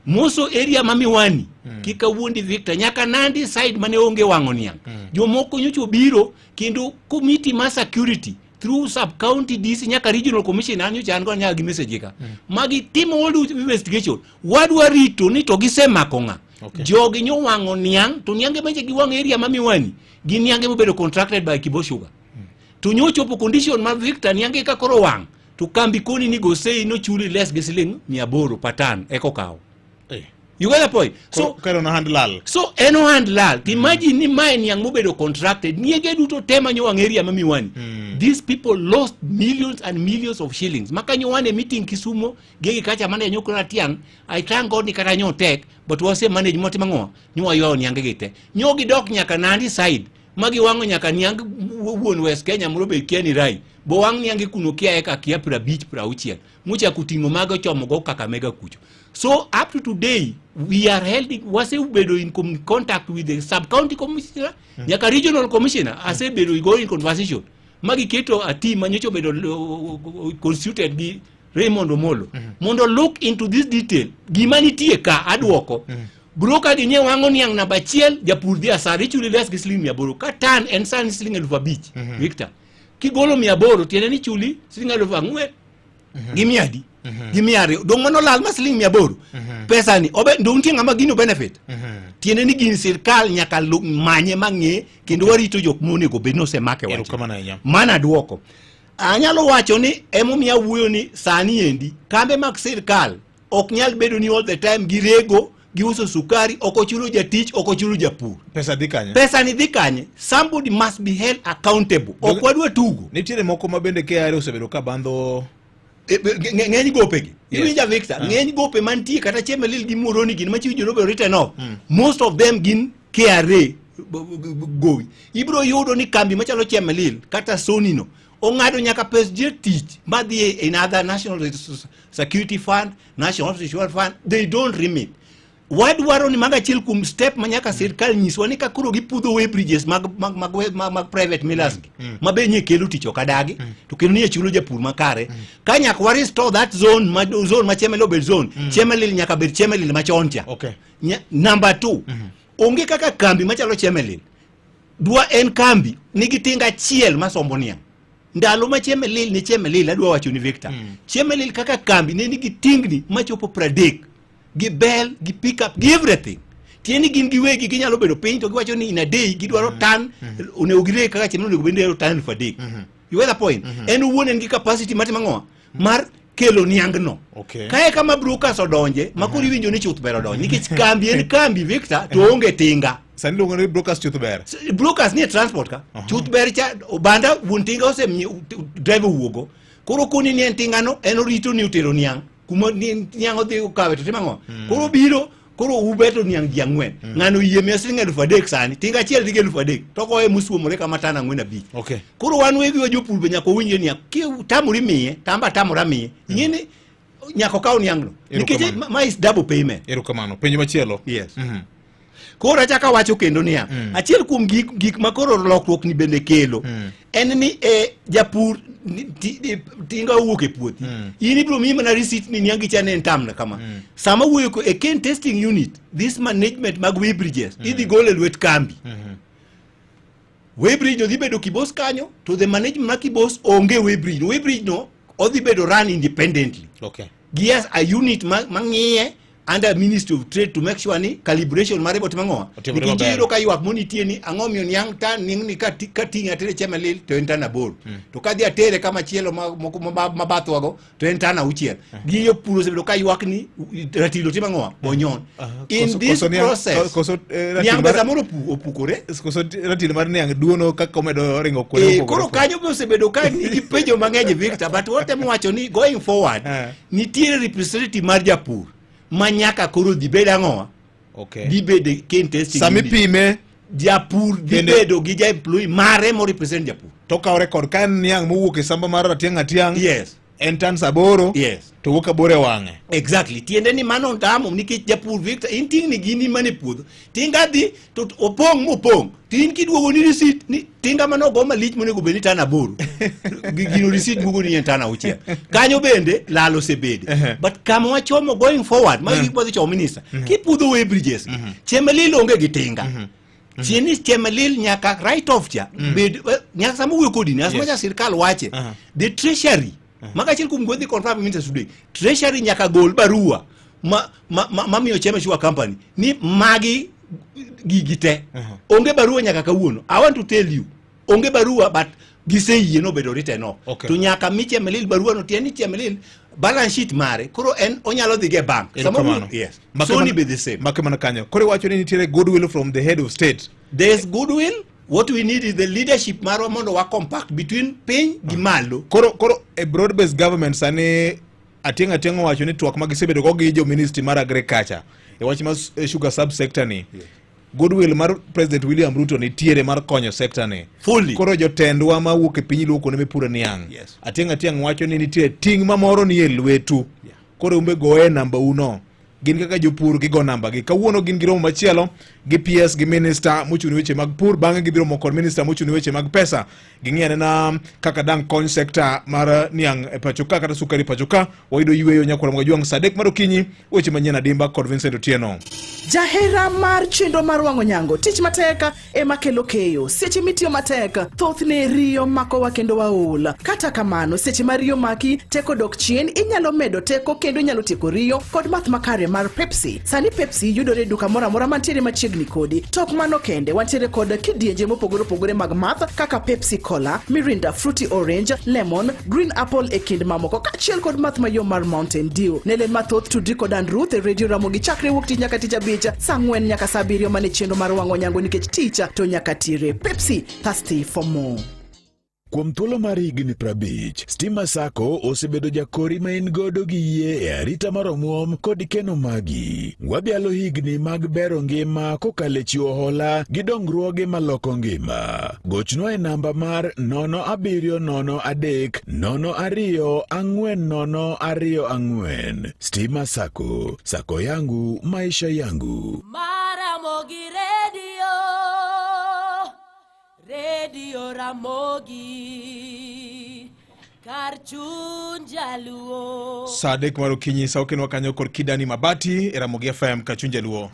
S1: Moso area ma Miwani kika wuondi Victor nyaka Nandi side mane onge wang'o niang. Jomoko nyocho biro kendo committee ma security through sub county DC nyaka regional commissioner nyocha an go nyaka gi message ka. Magi timo all investigation. Wadwa rito ni to gisemako ng'a. Jogi nyo wang'o niang to niange mache gi wang'o area ma Miwani gi niange mobedo contracted by Kibo Sugar. To nyocho po condition ma Victor niange ka koro wang' to kambi koni ni go say no chuli less gi siling 800 patan eko kao. You get the point? So
S2: karo na handlal.
S1: So eno handlal. Imagine ni mae niang mobedo contracted. Niege duto tema nyo wang area ma Miwani. These people lost millions and millions of shillings. Maka nyo wane meeting Kisumo gegi kacha mane nyoko na tiang. I thank God ni kata nyo tek but wase management mango nyo ayo niange gite. Nyo gidok nyaka Nandi side. Magi wango nyaka niang wuon West Kenya mrobe kieni rai. Bo wang niange kunukia eka kia pra beach pra uchiel. Mucha kutingo mago chomo go Kakamega kucho. So up to today, we are held wase ubedo in contact with the sub-county commissioner, nyaka regional commissioner, ase bedo go in conversation. Magi keto a team manyocho bedo constituted bi Raymond Omolo. Mondo look into this detail. Gimani tie ka adwoko. Broker di nye wango niyang na bachiel, japur di asari chuli les gisling miaboro. Ka tan and san sling elufa beach, Victor. Kigolo miaboro, tiene ni chuli, sling elufa ngwe. Gimiadi. Gimiari. Dong mano lal ma sling miaboro. Pesa ni. Obe, dong tiang ama gino benefit. Tiene ni gini sirkal nyaka manye mange, kendo warito jok mone go beno se make wacho. Mana duoko. Anyalo wacho ni, emo miya wuyo ni sani endi, kambe mak sirkal, ok nyal bedo ni all the time girego, giuso sukari, okochulo jatich, okochulo japur.
S2: Pesa dikanye?
S1: Pesa ni dikanye. Somebody must be held accountable. Okwadwa tugo.
S2: Nitiere moko mabende KRA osebedo ka bandho
S1: ng'eny gope gi. Iwinja Victor, ng'eny gope mantie kata Chemelil gi Muhoroni gin machiwo jorobe written off. Most of them gin KRA gowi. Ibro yudo ni kambi machalo Chemelil kata Sony no ong'ado nyaka pes tich madhi in other National Security Fund, National Insurance Fund, they don't remit. Wadwaro ni maga chiel kum step manyaka sirkal nyiswa ni ka koro gipudho way bridges mag private millers mabe nye kelo tich okadagi to kendo nie chulo japur makare ka nyak wa restore that zone ma Chemelil obed zone Chemelil nyaka bed Chemelil machoncha. Number 2 onge kaka kambi machalo Chemelil dwa en kambi nigi tinga chiel masombo niang ndalo ma Chemelil adwa wacho ni Victor Chemelil kaka kambi ne nigi tingni machopo 30 gi bell, gi pick up, gi everything. Tieni gin giwegi ginyalo bedo piny to giwacho ni in a day gidwaro tan oneogire kaka chino onego bende tan for day. You get the point? En wuon en gi capacity mati mangoa mar kelo niang no. Kae kama brokers odonje makuri winjo ni chuth bero donje nikech kambi en kambi Victor to onge tinga.
S2: Sani luongo ni brokers chuth ber.
S1: Brokers ni transport ka. Chuth ber cha banda wuon tinga ose drive wuogo. Koro kuni ni en tinga no en orito ni utero niang. Kuma niang odhi ukawe to timango. Koro biro, koro ubeto niang ji ang'wen. Ng'ano yie miya siling 3,000 sani. Tinga achiel dhi 3,000. To koe musuomore kama tana ang'wen abich. Koro wan wegi wa jopur be nyaka winje niang. Ki tamuri miye, tamba tamura miye. Ing'eni nyaka kaw niang no. Nikech ma is double payment.
S2: Erokamano. Penjo machielo.
S1: Yes. Koro achaka wacho kendo niya. Achiel kuom gik makoro lokruok ni bende kelo. En ni japur tinga wuok e puothi. In ibro miyi mana receipt ni niang gicha ne entamna kama. Sama wuoyo ko a cane testing unit, this management mag way bridges, idhi gol e lwet kambi. Way bridge no dhi bedo Kibos kanyo, to the management ma Kibos onge way bridge. Way bridge no odhi bedo run independently. Gias a unit mang'iye under Ministry of Trade to make sure ni calibration mare botimangoa. Nikijiro ka yuak monitie ni ang'omio niang tan ning ni kating atere Chemelil to entana bor. To kadhi atere kama chielo mabathwago to entana uchiel. Giyo puro sebedo ka yuak ni ratilo timangoa bonyon. In this process niang beza moro opukore.
S2: Koso ratilo mar niang duono ka komedo ringo kwene.
S1: Koro kanyo bo sebedo ka nigi penjo mang'eny Victor, but what em wacho ni going forward nitiere representative mar japur manyaka koro dibeda ngoa. Dibede cane testing.
S2: Sami pime
S1: japur dibedo gi ja employee mare mo represent japur.
S2: Toka record kan niang mowuok e samba mar tiang atiang.
S1: Yes.
S2: en tans aboro
S1: Yes.
S2: to wuok aboro e wang'e.
S1: Exactly. Tiende ni mano tamo nikech japur Victor in ting ni gini mane puodho. Tinga dhi to opong mopong. Tin kiduogo ni receipt ni tinga mano go malich monego beni tana boro. Gino receipt mugo ni en tana uchiel. Kanyo bende lalo sebede. But kama wachomo going forward, ma ibo dhi chomo minister. Kipudho we bridges. Chemelil onge gi tinga. Chieni Chemelil nyaka right off cha. Nyaka samo wuyo kodini. Asma cha sirkal wache. The treasury. Maka chil kum godhi confirm minister today. Treasury nyaka gol barua mamiyo Cheme Sugar Company ni magi gigite. Onge barua nyaka kawuono. I want to tell you. Onge barua but giseyie no bedo written off.
S2: Okay.
S1: To nyaka mi Chemelil barua no tieni Chemelil balance sheet mare koro en onyalo dhi ge bank. Yes. So ni be the same.
S2: Makemana kanyo. Koro wacho ni nitiere goodwill from the head of state.
S1: There's goodwill. What we need is the leadership marwa mondo wa compact between piny gi malo.
S2: Koro a broad based government sani atenga wacho ni twak magisebedo go gi jo ministry mar agriculture e wach mar sugar sub sector ni. Goodwill mar President William Ruto ni tiere mar konyo sector ni.
S1: Fully.
S2: Koro jotendwa ma wuok e piny luoko ne mipuro niang'.
S1: Yes.
S2: Atenga wacho ni nitie ting mamoro ni e lwetu. Koro umbe goe namba uno. Gin kaka jopur gigo namba gi. Kawuono gin giromo machielo gi PS gi minister mochuni weche mag pur, bang'e gibiro mokor minister mochuni weche mag pesa. Ging'iyane na kaka dang kony sekta mar niang' e pachoka kata sukari pachoka. Waido yueyo nyakwara mga juang sadek marokinyi weche manyien adimba kod Vincent Otieno.
S4: Jahera mar chenro mar wang'o nyango tich mateka ema kelo keyo. Seche mitiyo mateka thothne riyo mako wa kendo waol. Kata kamano seche ma riyo maki teko dok chien inyalo medo teko kendo inyalo tieko riyo kod math makare mar Pepsi. Sani Pepsi yudore duka mora mora mantiere machiegni kodi. Tok mano kende wantiere kod kidienje mopogore opogore mag math kaka Pepsi Cola, Mirinda Fruity Orange, Lemon, Green Apple e kind mamoko kachiel kod math mayom mar Mountain Dew. Nele mathoth tudri kod Ruth e Radio Ramogi chakre wuok tich nyaka tich abich saa 4 nyaka saa 7 mane chenro mar wang'o nyango nikech ticha to nyaka tire. Pepsi, thirsty for more.
S5: Kuom thuolo mar higni 50, Stima Sacco osebedo jakori ma in godo gi yie e arita mar omuom kod keno magi. Wabialo higni mag bero ngima kokale chiwo hola gi dongruoge maloko ngima. Gochnwa e namba mar 070302424. Stima Sacco. Sacco yangu, maisha yangu.
S6: Maramogi Radio Ramogi Karchun Jaluo.
S2: Sadek marokinyi sauken wakanyo kod Kidani Mabati e Ramogi FM Karchun Jaluo.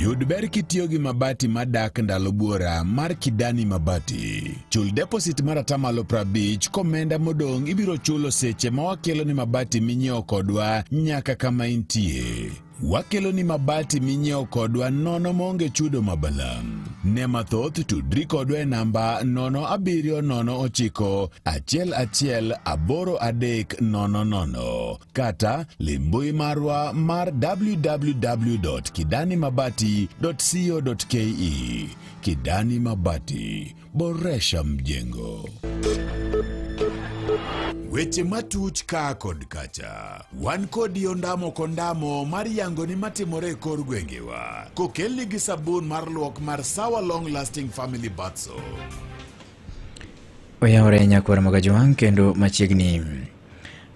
S5: Yud ber kitiyo gi mabati madak ndalo buora mar Kidani Mabati. Chul deposit mar atamalo 50 komenda modong ibiro chulo seche ma wakelo ni mabati minyiewo kodwa nyaka kama intie. Wakelo ni mabati minyiewo kodwa nono monge chudo mabalang'. Ne mathoth tudri kodwa e namba 07091118300 kata limbui marwa mar www.kidanimabati.co.ke. Kidani Mabati, boresha mjengo. Weche matuch ka kod kacha. Wan kod yondamo kondamo mar yango ni matimore kor gwengewa. Kokelni gi sabun mar luok mar Sawa Long Lasting Family Bath Soap.
S7: Oyawore nyakwara magajuang kendo machiegni.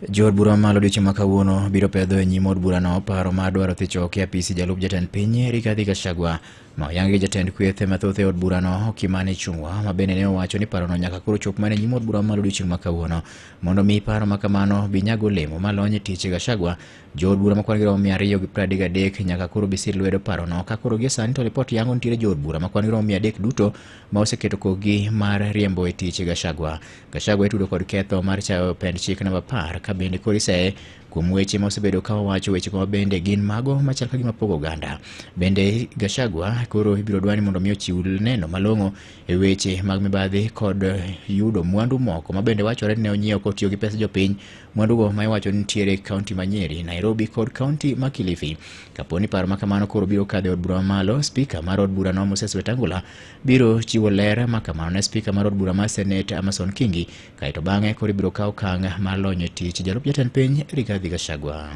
S7: Jod bura malo dicho makawuono biro pedho e nyim od burano paro ma dwaro thicho ke apisi jalup jatend piny Rigathi Gachagua ma oyangi jatend kweth mathoth e od burano Kimani Ichung'wa ma bende ne owacho ni parono nyaka koro chop mane nyim od bura malo dicho makawuono mondo mi paro makamano binyago lemo malonye tich Gachagua. Jod bura makwan giromo 233 nyaka koro bisir lwedo parono ka koro gi sani to ripot yango nitiere jod bura makwan giromo 300 duto ma oseketo kogi mar riembo e tich Gachagua. Gachagua itudo kod ketho mar chayo pend chik namba 10 ka bende korise kuom weche ma osebedo ka wacho weche ma bende gin mago machal ka gima pogo ganda. Bende Gachagua koro ibiro dwani mondo mi ochiw neno malong'o e weche mag mibadhi kod yudo mwandu moko ma bende wachore ne onyiewo kotiyo gi pesa jopiny. Mwandu go ma iwacho nitiere kaunti ma Nyeri, Nairobi kod kaunti ma Kilifi. Kaponi paro makamano koro biro kadhe od bura malo, spika mar od bura no Moses Wetangula biro chiwo ler makamano ne spika mar od bura mar Senate Amason Kingi, kaito bang'e koro biro kawo okang' mar lonyo tich jalup jatend piny Rigathi Gachagua.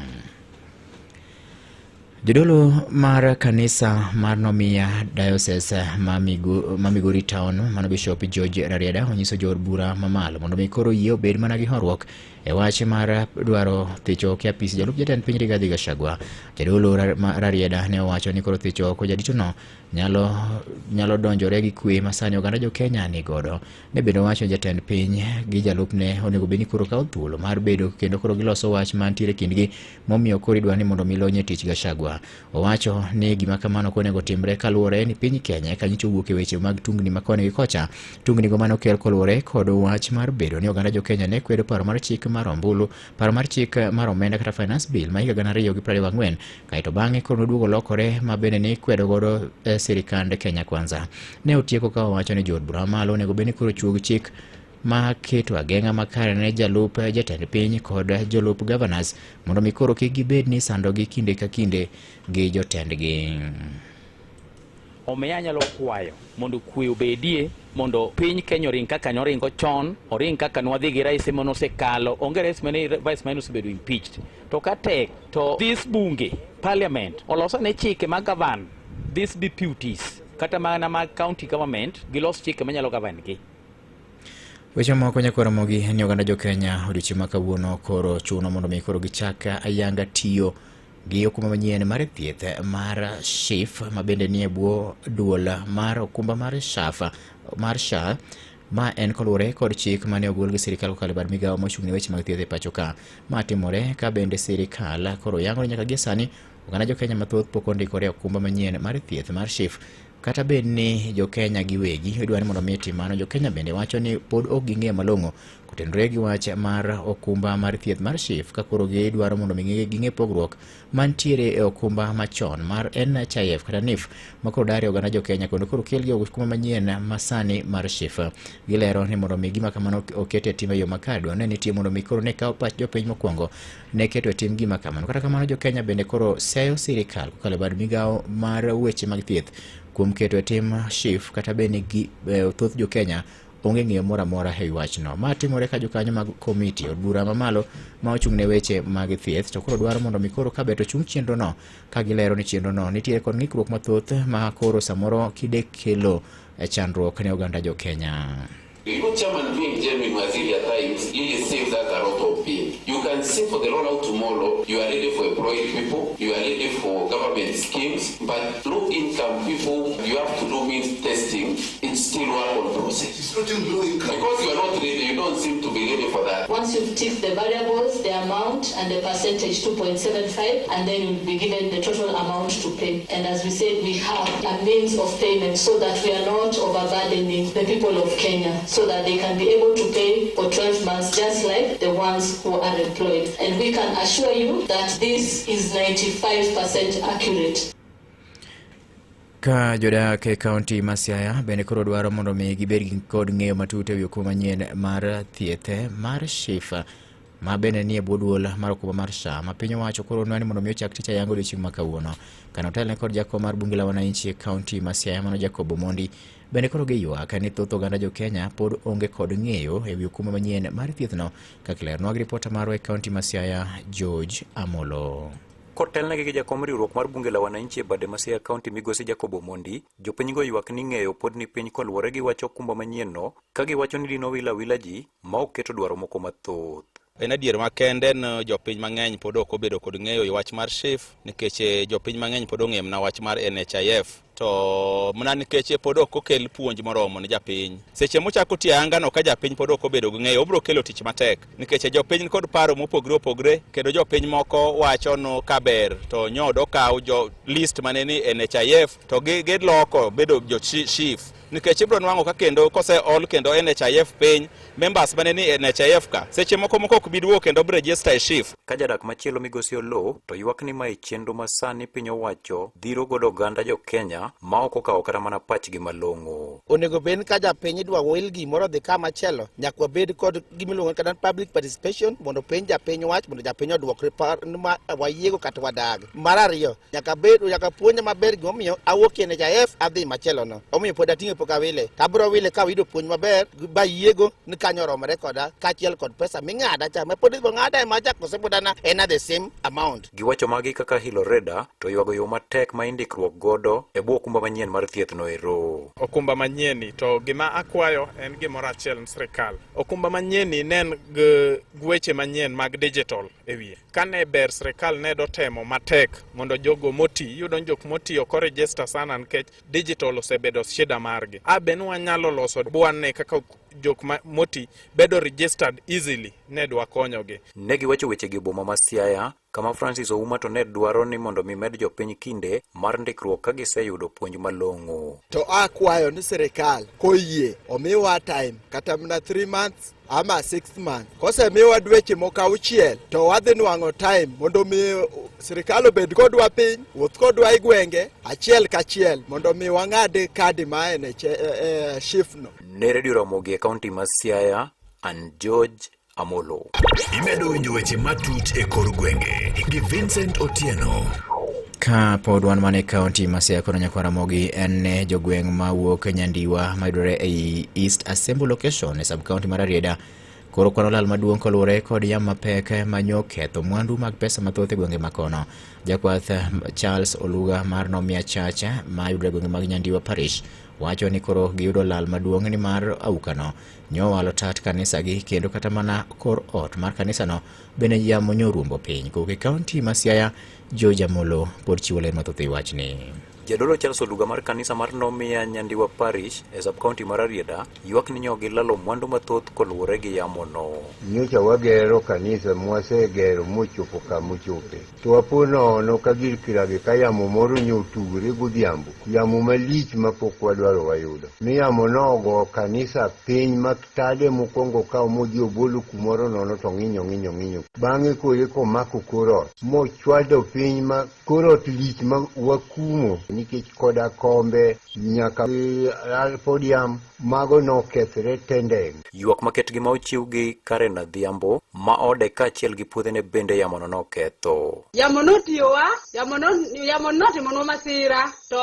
S7: Jodolo mar kanisa mar Nomia Diocese ma Migori Town, mano Bishop George Rarieda onyiso jood bura mamalo mondo mi koro yie obed mana gi horuok e wach mar dwaro thicho ke apis jalup jatend piny Rigathi Gachagua. Jadolo Rarieda ne owacho ni koro thicho ko jadito no nyalo donjore gi kwe masani oganda jo Kenya ni godo. Ne bende owacho jatend piny gi jalupne onego beni koro kawo thuolo mar bedo kendo koro giloso wach mantiere kindgi momiyo koro idwa ni mondo milonye tich Gachagua. Owacho ni gima kamano konego timre kaluwore ni piny Kenya kanyicho wuok e weche mag tungni makone gi kocha. Tungni go mano kel kaluwore kod wach mar bedo ni oganda jo Kenya ne kwedo paro mar chik mar ombulu, paro mar chik mar omenda kata finance bill ma higa 2024 kaito bang'e koro noduogo lokore ma bende ni kwedo godo sirikand Kenya Kwanza. Ne otieko ka owacho ni jood bura malo onego beni koro chuog chik ma keto ageng'a makare ne jalup jatend piny kod jolup governors mondo mi koro kik gibed ni sandogi kinde ka kinde gi jotendgi.
S8: Omiya nyalo kwayo mondo kwe obedie, mondo piny Kenya oring kaka noringo chon, oring kaka nwadhi gi rais mano sekalo, onge rais mane vice man osebedo impeached. To ka tek to this bunge parliament oloso ne chike mag govern these deputies kata mana mag county government gilos chike manyalo govern gi.
S7: Weche moko nyakoro mogi ni oganda jo Kenya odiochieng' ma kawuono koro chuno mondo mi koro gichak ayanga tiyo gi okumba manyien mar thieth mar SHIF ma bende nie bwo duol mar okumba mar SHA ma en kolure kod chik mane ogol gi sirikal kokalo bar migawo mochung' ne weche mag thieth e pacho ka. Ma timore ka bende sirikal koro yango nyaka gi sani oganda jo Kenya mathoth pok ondikore okumba manyien mar thieth mar SHIF. Kata bed ni jo Kenya giwegi idwaro mondo mi tim mano, jo Kenya bende wacho ni pod ok ging'e malong'o kotenore gi wach mar okumba mar thieth mar SHIF ka koro gidwaro mondo mi ging'e pogruok mantiere e okumba machon mar NHIF kata NIF ma koro dari oganda jo Kenya kendo koro kel gi okumba manyien masani mar SHIF. Gilero ni mondo mi gima kamano okete tim e yo makare ne nitie mondo mi koro ne kawo pach jopiny mokwongo ne keto tim gima kamano. Kata kamano jo Kenya bende koro seyo sirikal kokalo bar migawo mar weche mag thieth kuom keto tim SHIF kata bende gi thoth jo Kenya onge ng'eyo moro amora e wachno. Ma timore ka jokanyo mag komiti od bura mamalo ma ochung' ne weche mag thieth to koro dwaro mondo mi koro ka beto chung' chenro no ka gilero ni chenro no nitiere kod ng'ikruok mathoth ma koro samoro kide kelo chandruok ne oganda jo Kenya.
S9: The good chairman being genuine Waziri at times, he saves that a lot of pain. You can say for the rollout tomorrow, you are ready for employed people, you are ready for government schemes, but low income people, you have to do means testing, it's still work on process. It's not in low income. Because you are not ready, you don't seem to be ready for that.
S10: Once you've ticked the variables, the amount and the percentage 2.75, and then you'll be given the total amount to pay. And as we said, we have a means of payment so that we are not overburdening the people of Kenya, so that they can be able to pay for 12 months just like the ones who are employed. And we can assure you that this is 95% accurate.
S7: Ka jodak e kaunti ma Siaya bende koro dwaro mondo mi gibed kod ng'eyo matut ewi okumba manyien mar thieth mar SHIF ma bende nie bwo duol mar okumba mar SHA ma piny owacho koro nwa ni mondo mi ochak tich ayango odiochieng' ma kawuono. Kano telne kod jakom mar bunge la wananchi e kaunti ma Siaya mano Jacob Omondi bende koro giywak ni thoth oganda jo Kenya pod onge kod ng'eyo ewi okumba manyien mar thiethno. Kaka lerno gi ripota marwa e kaunti ma Siaya George Amolo.
S11: Kotelnegi gi jakom riwruok mar bunge la wananchi e bade ma Siaya County migosi Jacob Omondi, jopiny go ywak ni ng'eyo pod ni piny koluwore gi wach okumba manyien no, ka giwacho ni dino wila ji ma oketo dwaro moko mathoth.
S12: En adier makende ni jopiny mang'eny pod ok obedo kod ng'eyo i wach mar SHIF nikech jopiny mang'eny pod ong'eyo na wach mar NHIF to mana nikech pod ok okel puonj moromo ne japiny. Seche mochako tiyo ayangano ka japiny pod ok obedo gi ng'eyo obiro kelo tich matek nikech jopiny kod paro mopogre opogre kendo jopiny moko wacho no kaber to nyodo kaw jo list mane ni NHIF to giloko bedo jo SHIF nikech ibro nwang'o ka kendo kose ol kendo NHIF piny members mane ni NHIF ka seche moko ok biduo kendo register e SHIF.
S11: Ka jadak machielo migosi Oloo to ywak ni ma chenro masani piny owacho dhiro godo oganda jo Kenya ma ok okawo kata mana pachgi malong'o.
S13: Onego bed ka japiny dwa wil gimoro dhi kama chielo nyaka wabed kod gimiluongo kata public participation mondo penj japiny wach mondo japiny oduokre ma wayiego kata wadag. Mar ariyo nyaka puonj maber gimomiyo awuok e NHIF adhi machielo no. Omiyo pod ating'o chopo ka wile tabro wile ka wido puonj maber ba yiego ni kanyo romre koda kachiel kod pesa ming'ada cha mapodi bo ng'ada ma chako sebudana ena the same amount.
S11: Giwacho magi kaka Hiloreda to ywago yo matek ma indikruok godo e bwo okumba manyien mar thieth no ero.
S14: Okumba manyieni to gima akwayo en gimoro achiel ni sirkal. Okumba manyieni nen gweche manyien mag digital ewiye. Kane ber sirkal ne do temo matek mondo jogo moti yudo jok moti oko register sana nikech digital osebedo shida margi. Ben wanyalo loso bwane kaka jok moti bedo registered easily ne dwa konyogi.
S11: Ne giwacho weche gi boma ma Siaya kama Francis Ouma to ne dwaro ni mondo mi med jopiny kinde mar ndikruok ka giseyudo puonj malong'o.
S15: To akwayo ni sirkal koyie omiwa time kata mna 3 months ama 6 months. Kose miwa dweche moko auchiel to wadhi nwang'o time mondo mi sirkal obed kodwa piny, wuoth kodwa i gwenge achiel kachiel mondo mi wang'ad kadi ma ene shifno.
S11: Ne Radio Ramogi e kaunti ma Siaya, an George Amolo.
S5: Imedo winjo weche matut e kor gwenge gi Vincent Otieno.
S7: Ka pod wan mane kaunti ma Siaya kono nyakwara Ramogi en jogweng' ma wuok Nyandiwa mayudore ei East Assembly location e sub county mar Rarieda koro kwano lal maduong' koluwore kod yamo mapek manyo ketho mwandu mag pesa mathoth e gwenge makono. Jakwath Charles Oluga mar Nomia Chacha ma yudore gwenge mag Nyandiwa Parish wacho ni koro giyudo lal maduong' ni mar aukano nyo walo tat kanisa gi kendo kata mana kor ot mar kanisa no bende yamo nyorumbo piny. Kuke kaunti ma Siaya, George Amolo pod chiwo ler mathoth e wachni.
S11: Jadolo Charles Oluga mar kanisa mar Nomia Nyandiwa Parish e sub county mar Rarieda ywak ni nyogi lalo mwandu mathoth koluwore gi yamo no.
S16: Nyocha wagero kanisa mwasegero mochopo kamochope to wapono no kagir kirage ka yamo moro nyotugre godhiambo yamo malich mapok wadwaro wayudo mi yamo nogo kanisa piny maktade mokwongo ka omodhi obolo kumoro nono to ng'inyo bang'e kore komako korot mochwado piny ma korot lich ma wakumo nikech koda kombe nyaka podium mago nokethre tendeng.
S11: Ywak maketgi ma ochiw gi Karen Adhiambo ma ode kaachiel gi puothene bende yamono noketho.
S17: Yamo notiyowa, yamo notimonwa masira, to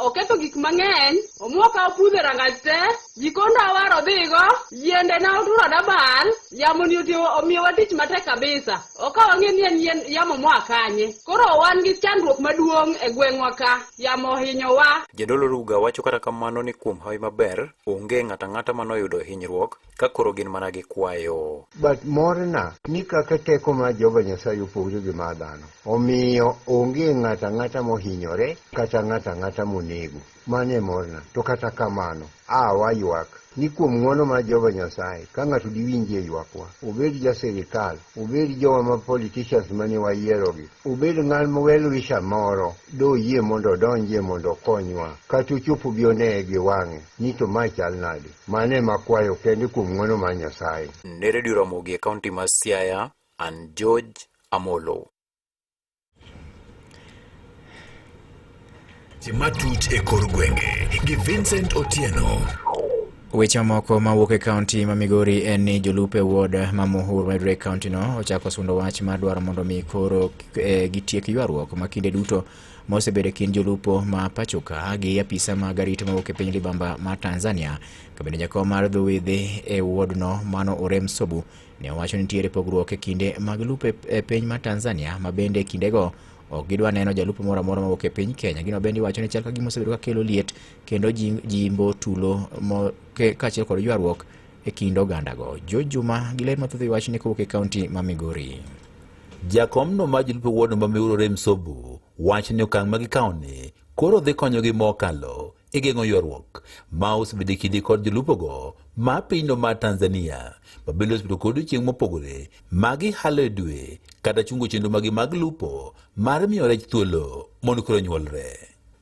S17: oketho gik mang'eny, omuoka opudho rangach te, jikonda waro dhigo, yiende na oturo dabal, yamo ni omiyowa tich matek kabisa. Oka wang'e ni en yamo moa kanye. Koro wan gi chandruok maduong' e gweng'wa ka, yamo hinyowa.
S11: Jadolo Ruga wacho kata kamano ni kuom hawi maber onge ng'ata manoyudo hinyruok ka koro gin mana gi kwayo.
S16: But morna ni kaka teko ma Jehova Nyasaye opogore gi mar dhano omiyo onge ng'ata mohinyore kata ng'ata monego. Mane morna to kata kamano waywak ni kuom ng'wono mar Jehova Nyasaye ka ng'ato diwinje ywakwa, obed ja sirikal, obed jowa ma politicians mane wayierogi, obed ng'al mowelo wisha moro do yie mondo donje mondo konywa kata ochopo bione gi wang'e ni to ma chal nade. Mane makwayo kende kuom ng'wono mar Nyasaye.
S11: Ne Radio Ramogi e kaunti ma Siaya, an George Amolo.
S5: Matut e kor gwenge gi Vincent Otieno.
S7: Weche moko mawuok e kaunti ma Migori en ni jolupe ward ma Muhur mayudore e kaunti no ochako sundo wach mar dwaro mondo mi koro gitiek ywaruok ma kinde duto mosebedo kind jolupo ma pachoka gi apisa mag arita mawuok e piny libamba mar Tanzania. Kabende jakom mar dhowedhe e ward no Mano Orem Sobu ne owacho ni nitiere pogruok e kinde mag lupe e piny mar Tanzania ma bende kindego ok gidwa neno jalupo moro amora mawuok e piny Kenya. Gino bende wacho ni chal ka gima osebedo ka kelo liet kendo jimbo tulo kaachiel kod ywaruok e kind ogandago. George Juma gi ler mathoth wach ni kowuok e kaunti ma Migori.
S18: Jakomno ma jolupo wuod ma Migori Orem Sobu wacho ni okang' ma gikawni koro dhi konyogi mokalo e geng'o ywaruok ma osebedo e kinde kod jolupogo ma pinyno mar Tanzania ma bende osebedo kod chieng' mopogore ma gihalo e dwe kata chungo chenro magi mag lupo mar miyo rech thuolo mondo koro nyuolre.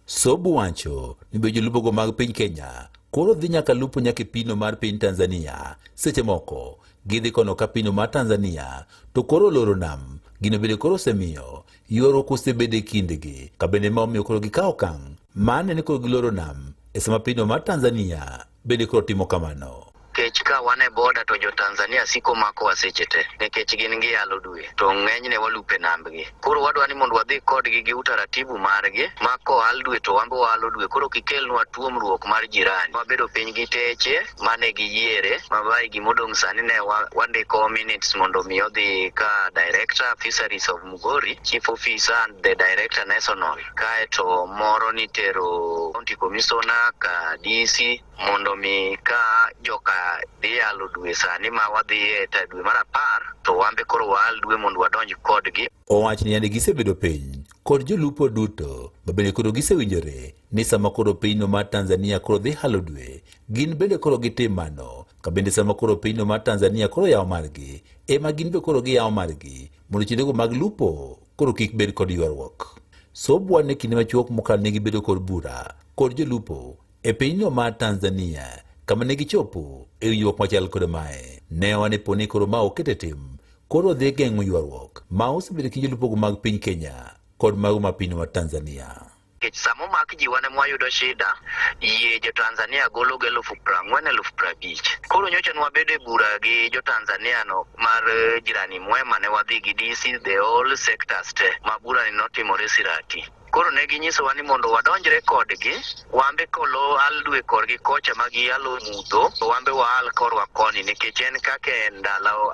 S18: Sobu wacho ni be jolupogo mag piny Kenya koro dhi nyaka lupo nyaka e pino mar piny Tanzania. Seche moko gidhi kono ka pino mar Tanzania to koro loro nam gino bende koro osemiyo ywaruok osebedo e kindgi ka bende ma omiyo koro gikawo okang' mane ni koro giloro nam e sama pino mar Tanzania bende koro timo kamano.
S19: Kech nikech ka wan e boda to jo Tanzania siko mako waseche te nikech gin gi yalo dwe to ng'enyne walupe nambgi. Koro wadwa ni mondo wadhi kodgi gi utaratibu margi ma kohal dwe to wambe wahalo dwe, koro kikelnwa tuomruok mar jirani wabedo piny gi teche mane giyiere mabai gimodong' sani ne wandiko minutes mondo mi odhi ka Director Fisheries of Mugori, Chief Officer and the Director National, kae to moro nitero County Commissioner ka DC mondo mi ka joka dhi yalo dwe sani ma wadhi e dwe mar 10 to wambe koro wahal dwe mondo wadonj kodgi.
S18: Owacho ni gisebedo piny kod jolupo duto mabende koro gisewinjore ni sama koro pinyno mar Tanzania koro dhi halo dwe, gin bende koro gitim mano ka bende sama koro pinyno mar Tanzania koro yawo margi ema gin be koro giyawo margi mondo chindego mag lupo koro kik bed kod ywaruok. Sobwa ne kinde machuok mokalo ne gibedo kod bura kod jolupo e pinyno mar Tanzania kama ne gichopo e winjruok machal kod mae. Ne wane poni koro ma okete tim koro dhi geng'o ywaruok ma osebedo kind jolupogo mag piny Kenya kod mago ma pinyno mar Tanzania.
S19: Nikech samo mak ji wane mwayudo shida, yie jo Tanzania golo ge 40,000-50,000. Koro nyocha nwabede bura gi jo Tanzania no mar jirani mwema ne wadhi gi DC the all sectors te mabura ni notimore Sirati. Koro ne ginyisowa ni mondo wadonjre kodgi, wambe kolo al dwe korgi kocha magi yalo mudho, wambe waal korwa koni nikech en kake ndalo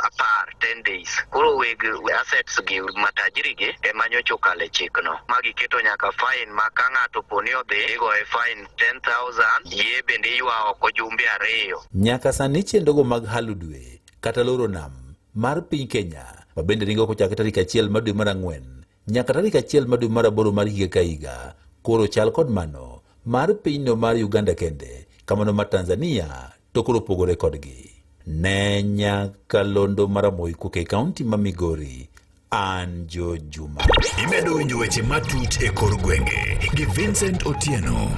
S19: 10 days. Koro weg assets gi matajiri gi ema nyocha okale chikno. Magi keto nyaka fine ma ka ng'ato poni odhi igoye fine 10,000, yie bende ywa oko jumbe 2.
S18: Nyaka sani chendogo mag halo dwe kata loro nam mar piny Kenya mabende ringo kochakre tarik 1 mar dwe mar 4 nyaka tarik 1 mar dwe mar 8 mar higa ka higa. Koro chal kod mano mar pinyno mar Uganda kende kamano mar Tanzania to koro pogore kodgi. Ne Nyakalondo mar Moi kuke kaunti ma Migori, an Jo Juma.
S5: Imedo winjo weche matut e kor gwenge gi Vincent Otieno.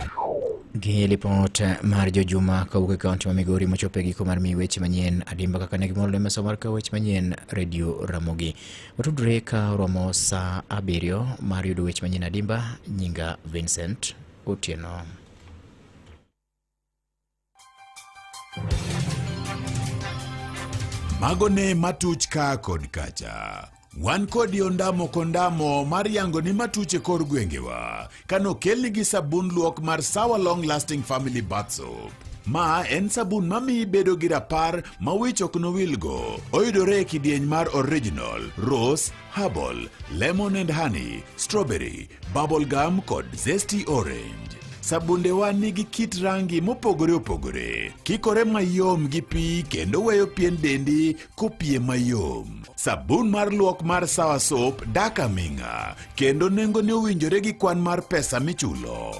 S7: Gi lipot mar Jo Juma kawuok e kaunti ma Migori mochopo e giko mar miyo weche manyien adimba kaka ne gimoro meso mar weche manyien Radio Ramogi. Watudre ka romo sa 7 mar yudo weche manyien adimba. Nyinga Vincent Otieno.
S5: Magone matuch ka kod kacha. Wan kodi ondamo kondamo mar yango ni matuche kor gwengewa kano kelni gi sabun luok mar Sawa Long Lasting Family Bath Soap. Ma en sabun mami bedo gi rapar ma wich ok nowilgo. Oyudore e kidieny mar original, rose, herbal, lemon and honey, strawberry, bubble gum kod zesty orange. Sabunde wa nigi kit rangi mopogore opogore. Kikore mayom gi pi kendo weyo pien dendi kopie mayom. Sabun mar luok mar Sawa Soap daka minga kendo nengo ne owinjore gi kwan mar pesa michulo.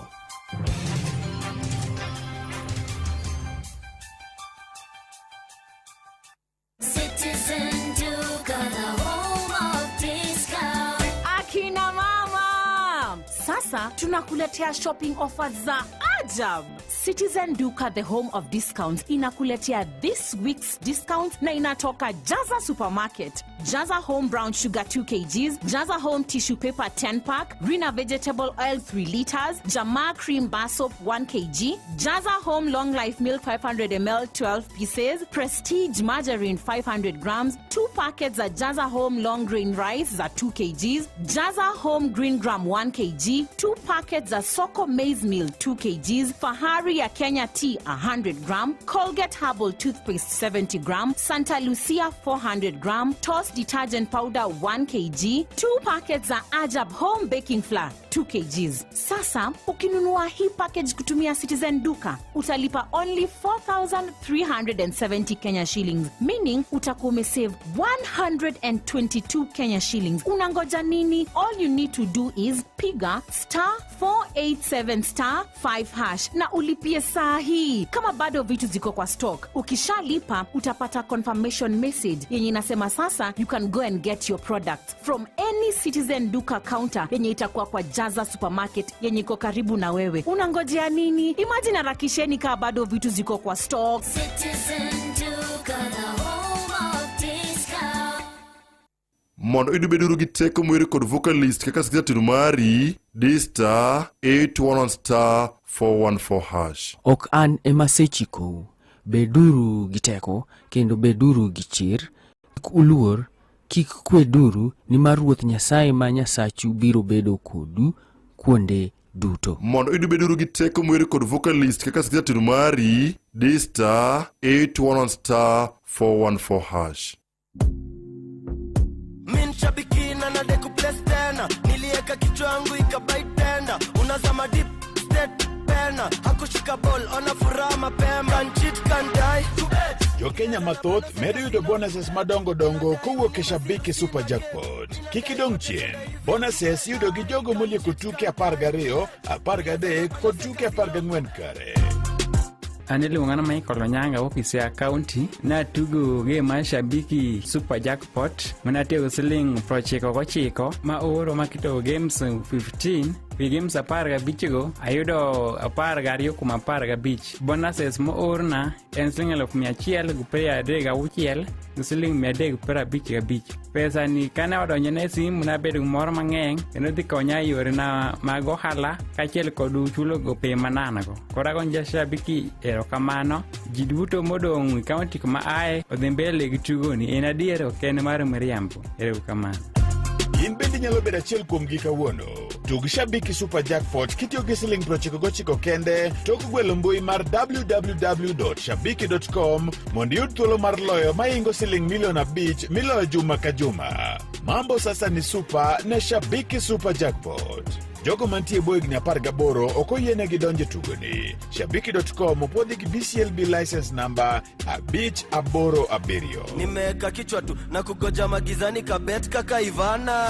S6: Citizen Duka, the home of discount. Akina mama, sasa tunakuletea shopping offers za ajab. Citizen Duka, the home of discounts, inakuletea this week's discounts na inatoka Jaza Supermarket. Jaza Home Brown Sugar 2 kgs, Jaza Home Tissue Paper 10 pack, Rina Vegetable Oil 3 liters, Jamaa Cream Bar Soap 1 kg, Jaza Home Long Life Milk 500 ml 12 pieces, Prestige Margarine 500 grams, 2 packets za Jaza Home Long Grain Rice za 2 kgs, Jaza Home Green Gram 1 kg, 2 packets za Soko Maize Meal 2 kgs, Fahari ya Kenya Tea 100 gram, Colgate Herbal Toothpaste 70 gram, Santa Lucia 400 gram, Toss Detergent Powder 1 kg, 2 packets za Ajab Home Baking Flour 2 kgs. Sasa ukinunua hii package kutumia Citizen Duka utalipa only 4,370 Kenya shillings, meaning utakuwa umesave 122 Kenya shillings. Unangoja nini? All you need to do is piga *487*5# na ulipie saa hii. Kama bado vitu ziko kwa stock, ukishalipa utapata confirmation message yenye inasema sasa you can go and get your product from any Citizen Duka counter yenye itakuwa kwa Jaza Supermarket yenye iko karibu na wewe. Unangojea nini? Imagine harakisheni kama bado vitu ziko kwa stock. Citizen Duka, the home of discount.
S20: Mondo idubeduru gi teko mwere kod vocalist kaka sikita tinu mari D*811*414#.
S21: Ok an ema sechikou. beduru gi teko kendo beduru gi chir, kik uluor, kik kweduru, nimar Ruoth Nyasaye ma Nyasachu biro bedo kodu kuonde duto.
S20: Mondo idubeduru gi teko mwere kod vocalist kaka sikita tinu mari D*811*414#.
S22: Min shabiki na nadeku place tena, nilieka kichwa yangu ikabai tenda, unazama deep state pena, hakushika ball ona furaha mapema, can cheat can die.
S5: Jo-Kenya mathoth medo yudo bonuses madongo dongo kowuok e Shabiki Super Jackpot. Kik idong' chien. Bonuses yudo gi jogo molieko tuke 12, 13 kod tuke 14 kare.
S23: An iluonga na Michael Onyanga, office ya county. Natugo game mar Shabiki Super Jackpot manatego siling 99 ma oro makito games 15 wi games 15 go ayudo 12.15. Bonuses mo orna en siling 100 gi 36 gi siling 355. Pesa ni kana odonjo ne simu nabedo moro mang'eny kendo dhi konya yore na mag ohala kaachiel kod chulo gope manana go. Kora gonja Shabiki erokamano, ji duto modong' e kaunti kuma ae odhi mbele gi tugoni, en adier ok en mar miriambo. Erokamano.
S5: In bende nyalo bedo achiel kuom gi kawuono. Tug Shabiki Super Jackpot kitiyo gi siling 99 kende tok gwelo mbui mar www.shabiki.com mondo iyud thuolo mar loyo maingo siling milion 5 miloyo juma ka juma. Mambo sasa ni super ne Shabiki Super Jackpot. Jogo mantie boy higni 18 ok oyienegi donjo e tugoni. Shabiki.com opwodhi gi BCLB license number 587.
S22: Nimeka kichwa tu na kugoja magizani kabet kaka Ivana.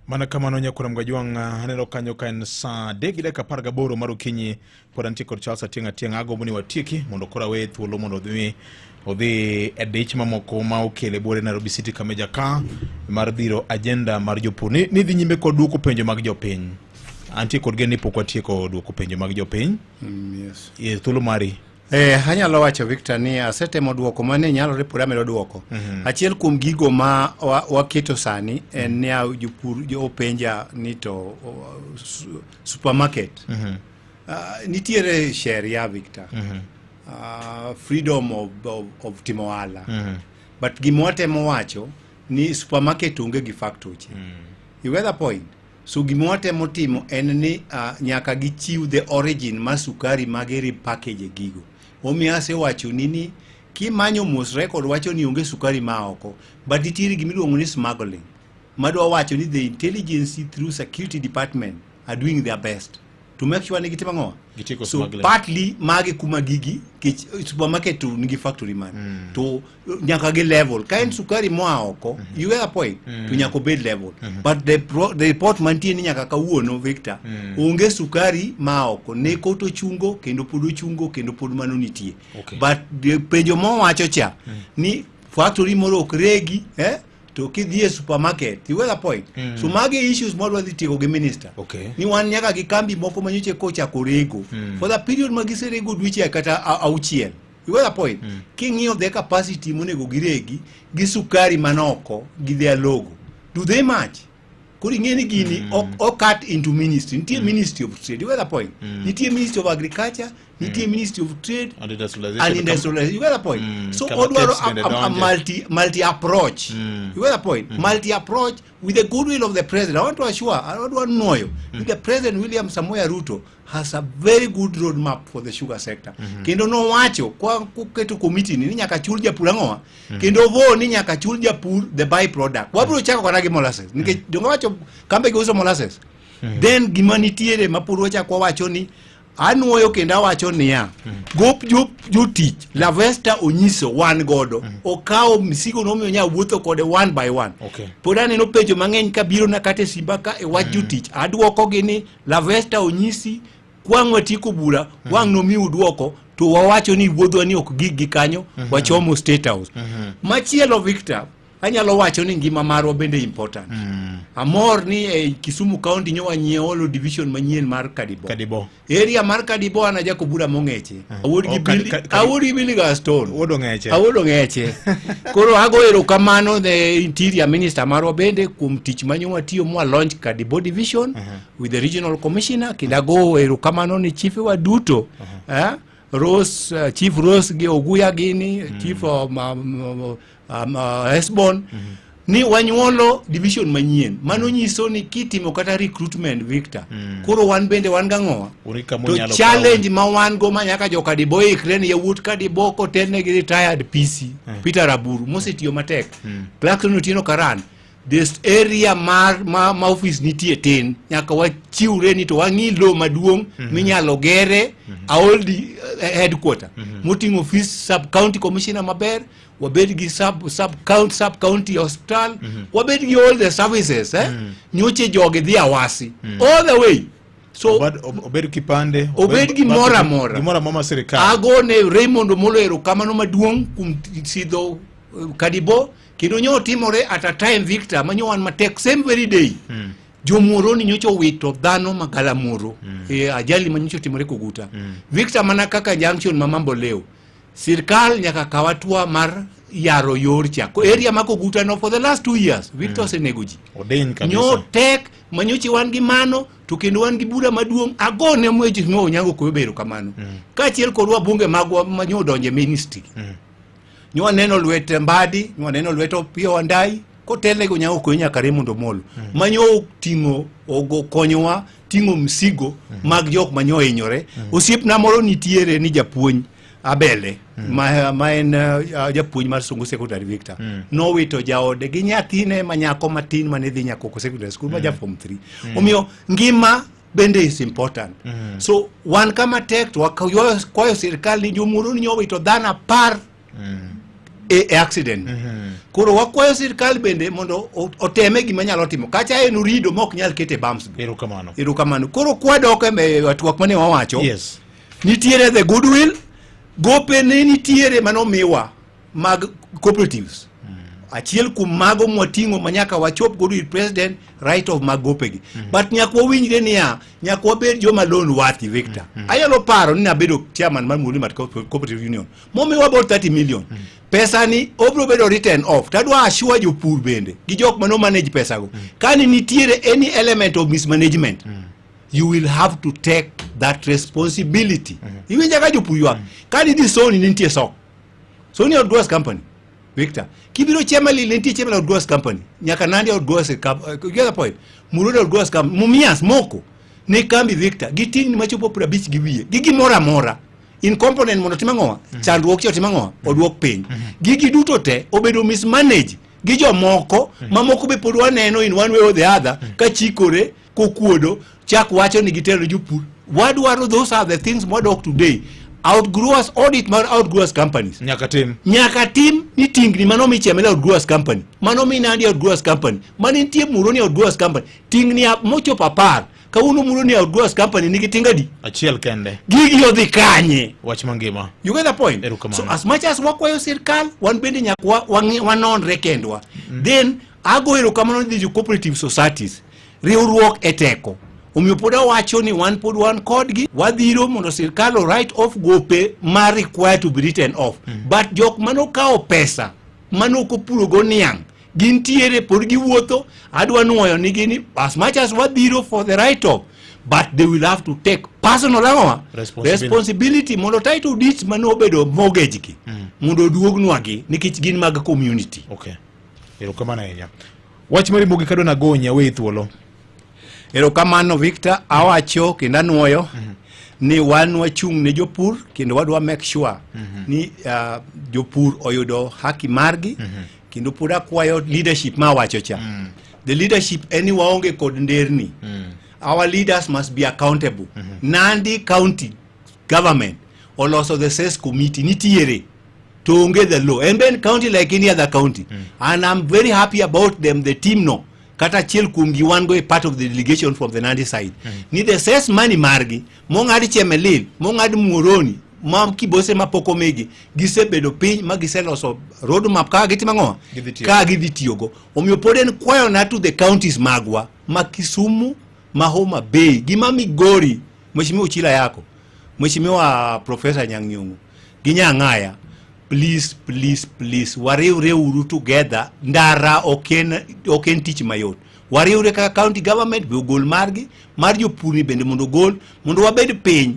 S2: Mana kamano nyakura Mgajwang' aneno kanyo ka en saa 3:18 mar okinyi pod antie kod Charles Atieng' agombo ni watieki mondo kora we thuolo mondo odhi e dich mamoko ma okele bore Nairobi City kameja ka mar dhiro agenda mar jopur ni dhi nyime kod duoko penjo mag jopiny. Antie kod geni pok watieko duoko penjo mag jopiny. Yes. Thuolo mari.
S1: Anyalo wacho Victor ni asetemo duoko mane nyalo repura amedo duoko. Achiel kuom gigo ma waketo sani en ni jopur openja ni to supermarket. Nitiere sheria Victor. Freedom of timo ohala. But gimotemo wacho ni supermarket onge gi factory. You get the point? So gimotemo timo en ni nyaka gichiw the origin ma sukari mageri package gigo. Omiase wacho nini kimanyo mos record wacho ni onge sukari maoko, but nitiere gimiluongo ni smuggling. Madwa wacho ni the intelligence through security department are doing their best to make sure ni gitimo ng'o. So partly magi kuma gigi supermarket to nigi factory man to nyaka gi level kain sukari moa oko. You get a point to nyaka bed level. But the report mantie ni nyaka kawuono Victor onge sukari ma oko ne koto chungo kendo podo chungo kendo pod mano nitie. But the penjo mo wacho cha ni factory moro okregi to kidhie supermarket. You get the point? So magi issues modwa dhi tieko gi minister. Ni wan nyaka gi kambi moko manyoche kocha korego for the period magiserego dweche kata auchiel. You get the point? King'iyo the capacity monego giregi gi sukari manoko gi their logo. Do they match? Kuri ngeni gini or cut into ministry. Nitie Ministry of Trade. You get the point? Nitie Ministry of Agriculture, nitie Ministry of Trade and Industrialization. You get the point? So odwaro a multi approach. You get the point? Multi approach with the goodwill of the president. I want to assure, I want to know you, the President William Samoei Ruto has a very good roadmap for the sugar sector. Kendo no wacho kwa kuketo committee ni nyaka chul japur ang'owa. Kendo vo ni nyaka chul japur the byproduct. Wabro chako kwa nagi molasses. Nikech dongo wacho kambe gi uso molasses. Then gima nitiere mapur wacha kwa wacho ni anuoyo kenda wacho niya gop jotich Lavesta onyiso wan godo okawo misigo nomiyo nya wuotho kode one by one. Pod aneno penjo mang'eny kabiro na kate simba ka e wach jotich aduoko gi ni Lavesta onyisi kwang' watieko bura wang' nomiu duoko to wawacho ni wuodhwa ni ok gigi kanyo wachomo State House. Machielo Victor anyalo wacho ni ngima marwa bende important. Amor ni Kisumu County nyowa nyeolo division manyien mar Kadibo. Area mar Kadibo anaja kubura mong'eche. Awuod Billy Gaston. Awuod ng'eche. Koro ago erokamano the interior minister marwa bende kuom tich manyowa tiyo mwa launch Kadibo division with the regional commissioner. Kinda go erokamano ni chief wa duto. Chief Rose gi Oguya gini, Chief Esbon, ni wanyuolo division manyien. Mano nyiso ni kitimo kata recruitment Victor. Koro wan bende wan gang'owa. To challenge ma wan go manyaka joka dibo ikren yawuot ka dibo ko tenne gi retired PC. Peter Aburu, mosetiyo matek. Claxon Otieno Karan. This area ma office nitie tin nyaka wachiwre ni to wang'i lo maduong' minyalo gere all the headquarter moting office sub county commissioner maber, wabed gi sub county hospital, wabed gi all the services nyoche joge dhi Awasi all the way. So
S2: obed kipande,
S1: obed gi mora
S2: mama serikal.
S1: Agone Raymond Omolo erokamano maduong' kum sidho Kadibo. Kendo nyo timore at a time Victor manyo wan matek same very day. Jomoro ni nyocho wito dhano magala moro. Ajali manyocho timore Koguta. Victor mana kaka junction mamambo leo. Sirkal nyaka kawatua mar yaro yor cha. Ko area ma Koguta no for the last 2 years. Victor Senegoji.
S2: Oden kabisa.
S1: Nyo tek manyochi wan gi mano to kendo wan gi bura maduong' agone mweji no nyango ko bero kamano. Kaachiel korwa bunge magwa manyo donje ministry. Nywa neno lwete Mbadi, nywa neno lwete Opiyo Wandayi, kotele go nyago konya Raymond Omolo. Manyo tingo ogo konyowa, tingo msigo mag jok manyo hinyore. Osiepna moro nitiere ni japuonj Abele, ma en japuonj mar Songo Secondary Victor. No wito jaode gi nyathine manyako matin mane dhi nyako secondary school ma ja form 3. Omiyo ngima bende is important. So wan kama tek to kwayo sirkal ni jomoro ni wito dhana par accident. Koro wakwayo sirkal bende mondo oteme gima nyalo timo. Kacha en urido mok nyal kete bumps. Erokamano. Koro kwadoke me watwak mane wawacho.
S2: Yes.
S1: Nitiere the goodwill, gope ne nitiere mano miwa mag cooperatives. Achiel kum mago mwatingo manyaka wachop godo ir president right of magopegi. But nyakwa winjre niya, nyakwa bed joma loan worthy Victor. Ayalo paro ni nabedo chairman mar Mulima Cooperative Union. Momi wa about 30 million. Pesa ni obro bedo written off. Tadwa assure jopur bende. Gi jok mano manage pesa go. Kani nitiere any element of mismanagement, you will have to take that responsibility. Iwinja ka jopur yuak. Kani di Sony nitie sok. Sony outgoes company. Victor, kibiro chemali lenti chemali outgoes company. Nyaka Nandi outgoes company. You get the point? Murode outgoes company. Mumias moko. Ne kambi Victor. Giting ni machopo pura beach giwie. Gigi mora. In component mono timangoa. Chandruok cho timangoa. Oduok piny. Gigi duto te obedo mismanage. Gijo moko. Mamoko be podwa neno in one way or the other. Kachikore. Kokuodo. Chak wacho ni gitero jupur. Wadwaro those are the things modok today. Outgrowers audit mar outgrowers companies.
S2: Nyaka
S1: tim ni tingni mano mi chemela outgrowers company. Mano mi Nandi outgrowers company. Mani nitie Muroni outgrowers company. Tingni mocho papar. Ka uno Muroni outgrowers company nigi tingadi.
S2: Achiel kende.
S1: Gigi odhi kanye.
S2: Wach mangima.
S1: You get the point? So as much as wakwayo sirkal, wan bende nyakwa wanonre kendwa. Then ago erokamano ni the cooperative societies. Riwruok eteko. Omiyo poda wacho ni wan pod wan kodgi wadhiro mondo sirkal write off gope ma required to be written off. But jok mano kao pesa mano kopuro go niang gintiere pod giwuotho adwa nuoyo nigi ni as much as wadhiro for the write off, but they will have to take personal responsibility mondo title deeds mano obedo mortgage gi mondo duognwagi nikech gin mag community.
S2: Okay. Erokamano ahinya. Wach mari mogi kadwa nagonya we thuolo.
S1: Erokamano Victor, awacho kendo anuoyo ni wan wachung' ne jopur kendo wadwa make sure ni jopur oyudo haki margi kendo pod akwayo leadership ma wacho cha. The leadership eni waonge kod nderni. Our leaders must be accountable. Nandi County government oloso the SES committee nitiere to onge the law. And then county like any other county. And I'm very happy about them, the team no. Kata chiel kumgi wan go a part of the delegation from the Nandi side. Ni the SES money margi, mongadi Chemelil, mongadi Muroni, mam kibose mapoko megi, gise bedo piny magise loso road map ka giti mangoa, ka gidhi tiyogo. Omiyo poden kwayo na to the counties magwa, Makisumu, Mahoma Bay, gima Migori, Mheshimiwa Uchila yako, Mheshimiwa Professor Anyang' Nyong'o, Ginyang'aya, please wariwre uru together. Ndara oken tich mayot. Wariwre ka county government be ogol margi mar jopur ni bende mondo gol mondo wabed piny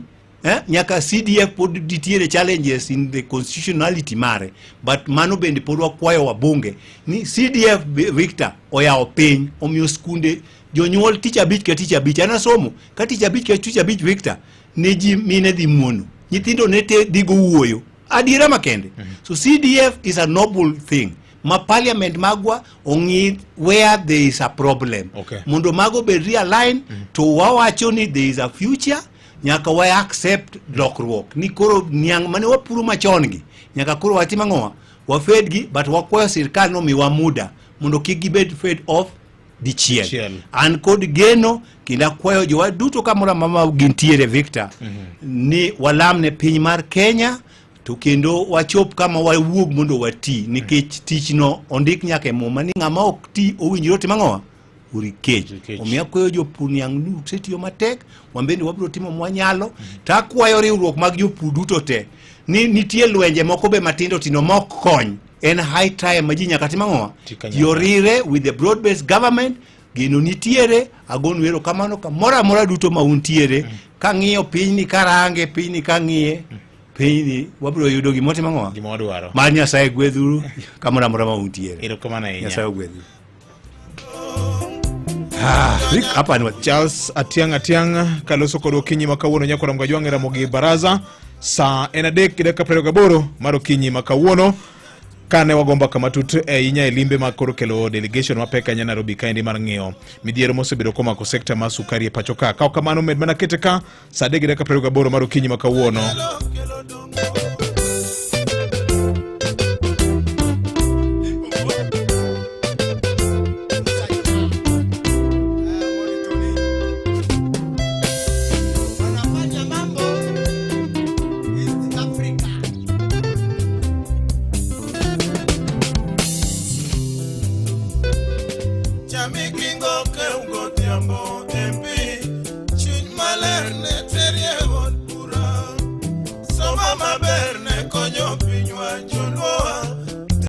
S1: nyaka CDF pod ditiere challenges in the constitutionality mare, but mano bende pod wakwayo wabunge ni CDF Victor oyawo piny omiyo skunde jonyuol tich abich ka tich abich. Anasomo ka tich abich ka tich abich Victor ne ji mine dhi muono, nyithindo ne te dhigo wuoyo adiera makende. So CDF is a noble thing. Ma parliament magwa ongi where there is a problem. Mondo mago be realign to wawacho ni there is a future, nyaka wa accept lokruok. Ni koro niang mane wapuro machon gi nyaka koro watima ngoa wa fed gi, but wakwayo sirkal no miwa muda mondo kik gibed fed off di chiel. An kod geno kinda kwayo jowa duto kamora mama gintiere Victor ni walamne piny mar Kenya to kendo wachop kama wawuog mondo wati nikech tich no ondik nyaka moma ni ngama ok ti owinjiro timo ngoa uri kech. Omiya kwayo jopur niang du setiyo matek, wambeni wabiro timo mwanyalo. Ta kwayo riwruok mag jopur duto te ni nitie lwenje moko be matindo tino mok kony. En high time ma ji nyaka timo ngoa yorire with the broad based government. Gino nitiere agon wero kamano kamora mora duto mauntiere kang'iyo piny ni karange piny ni kang'iye piny ni wabiro yudo gimotimo ngoa
S2: gimodwaro
S1: mar Nyasaye gwedhuru kamora mora mauntiere.
S2: Erokamano ahinya.
S1: Nyasaye ogwedhuru.
S2: Charles Atiang' kaloso kod okinyi makawuono nyakora mga jwange Ramogi Baraza sa en 3:28 mar okinyi makawuono kane wagomba kamatut inya elimbe makoro kelo delegation mapeka nya Nairobi kaendi mar ng'iyo midhiero mosebedo komako sekta ma sukari e pacho ka. Kao kamano med mana kete ka sa 3:28 mar okinyi makawuono.
S3: Chamikingo ke ugo tiambo MP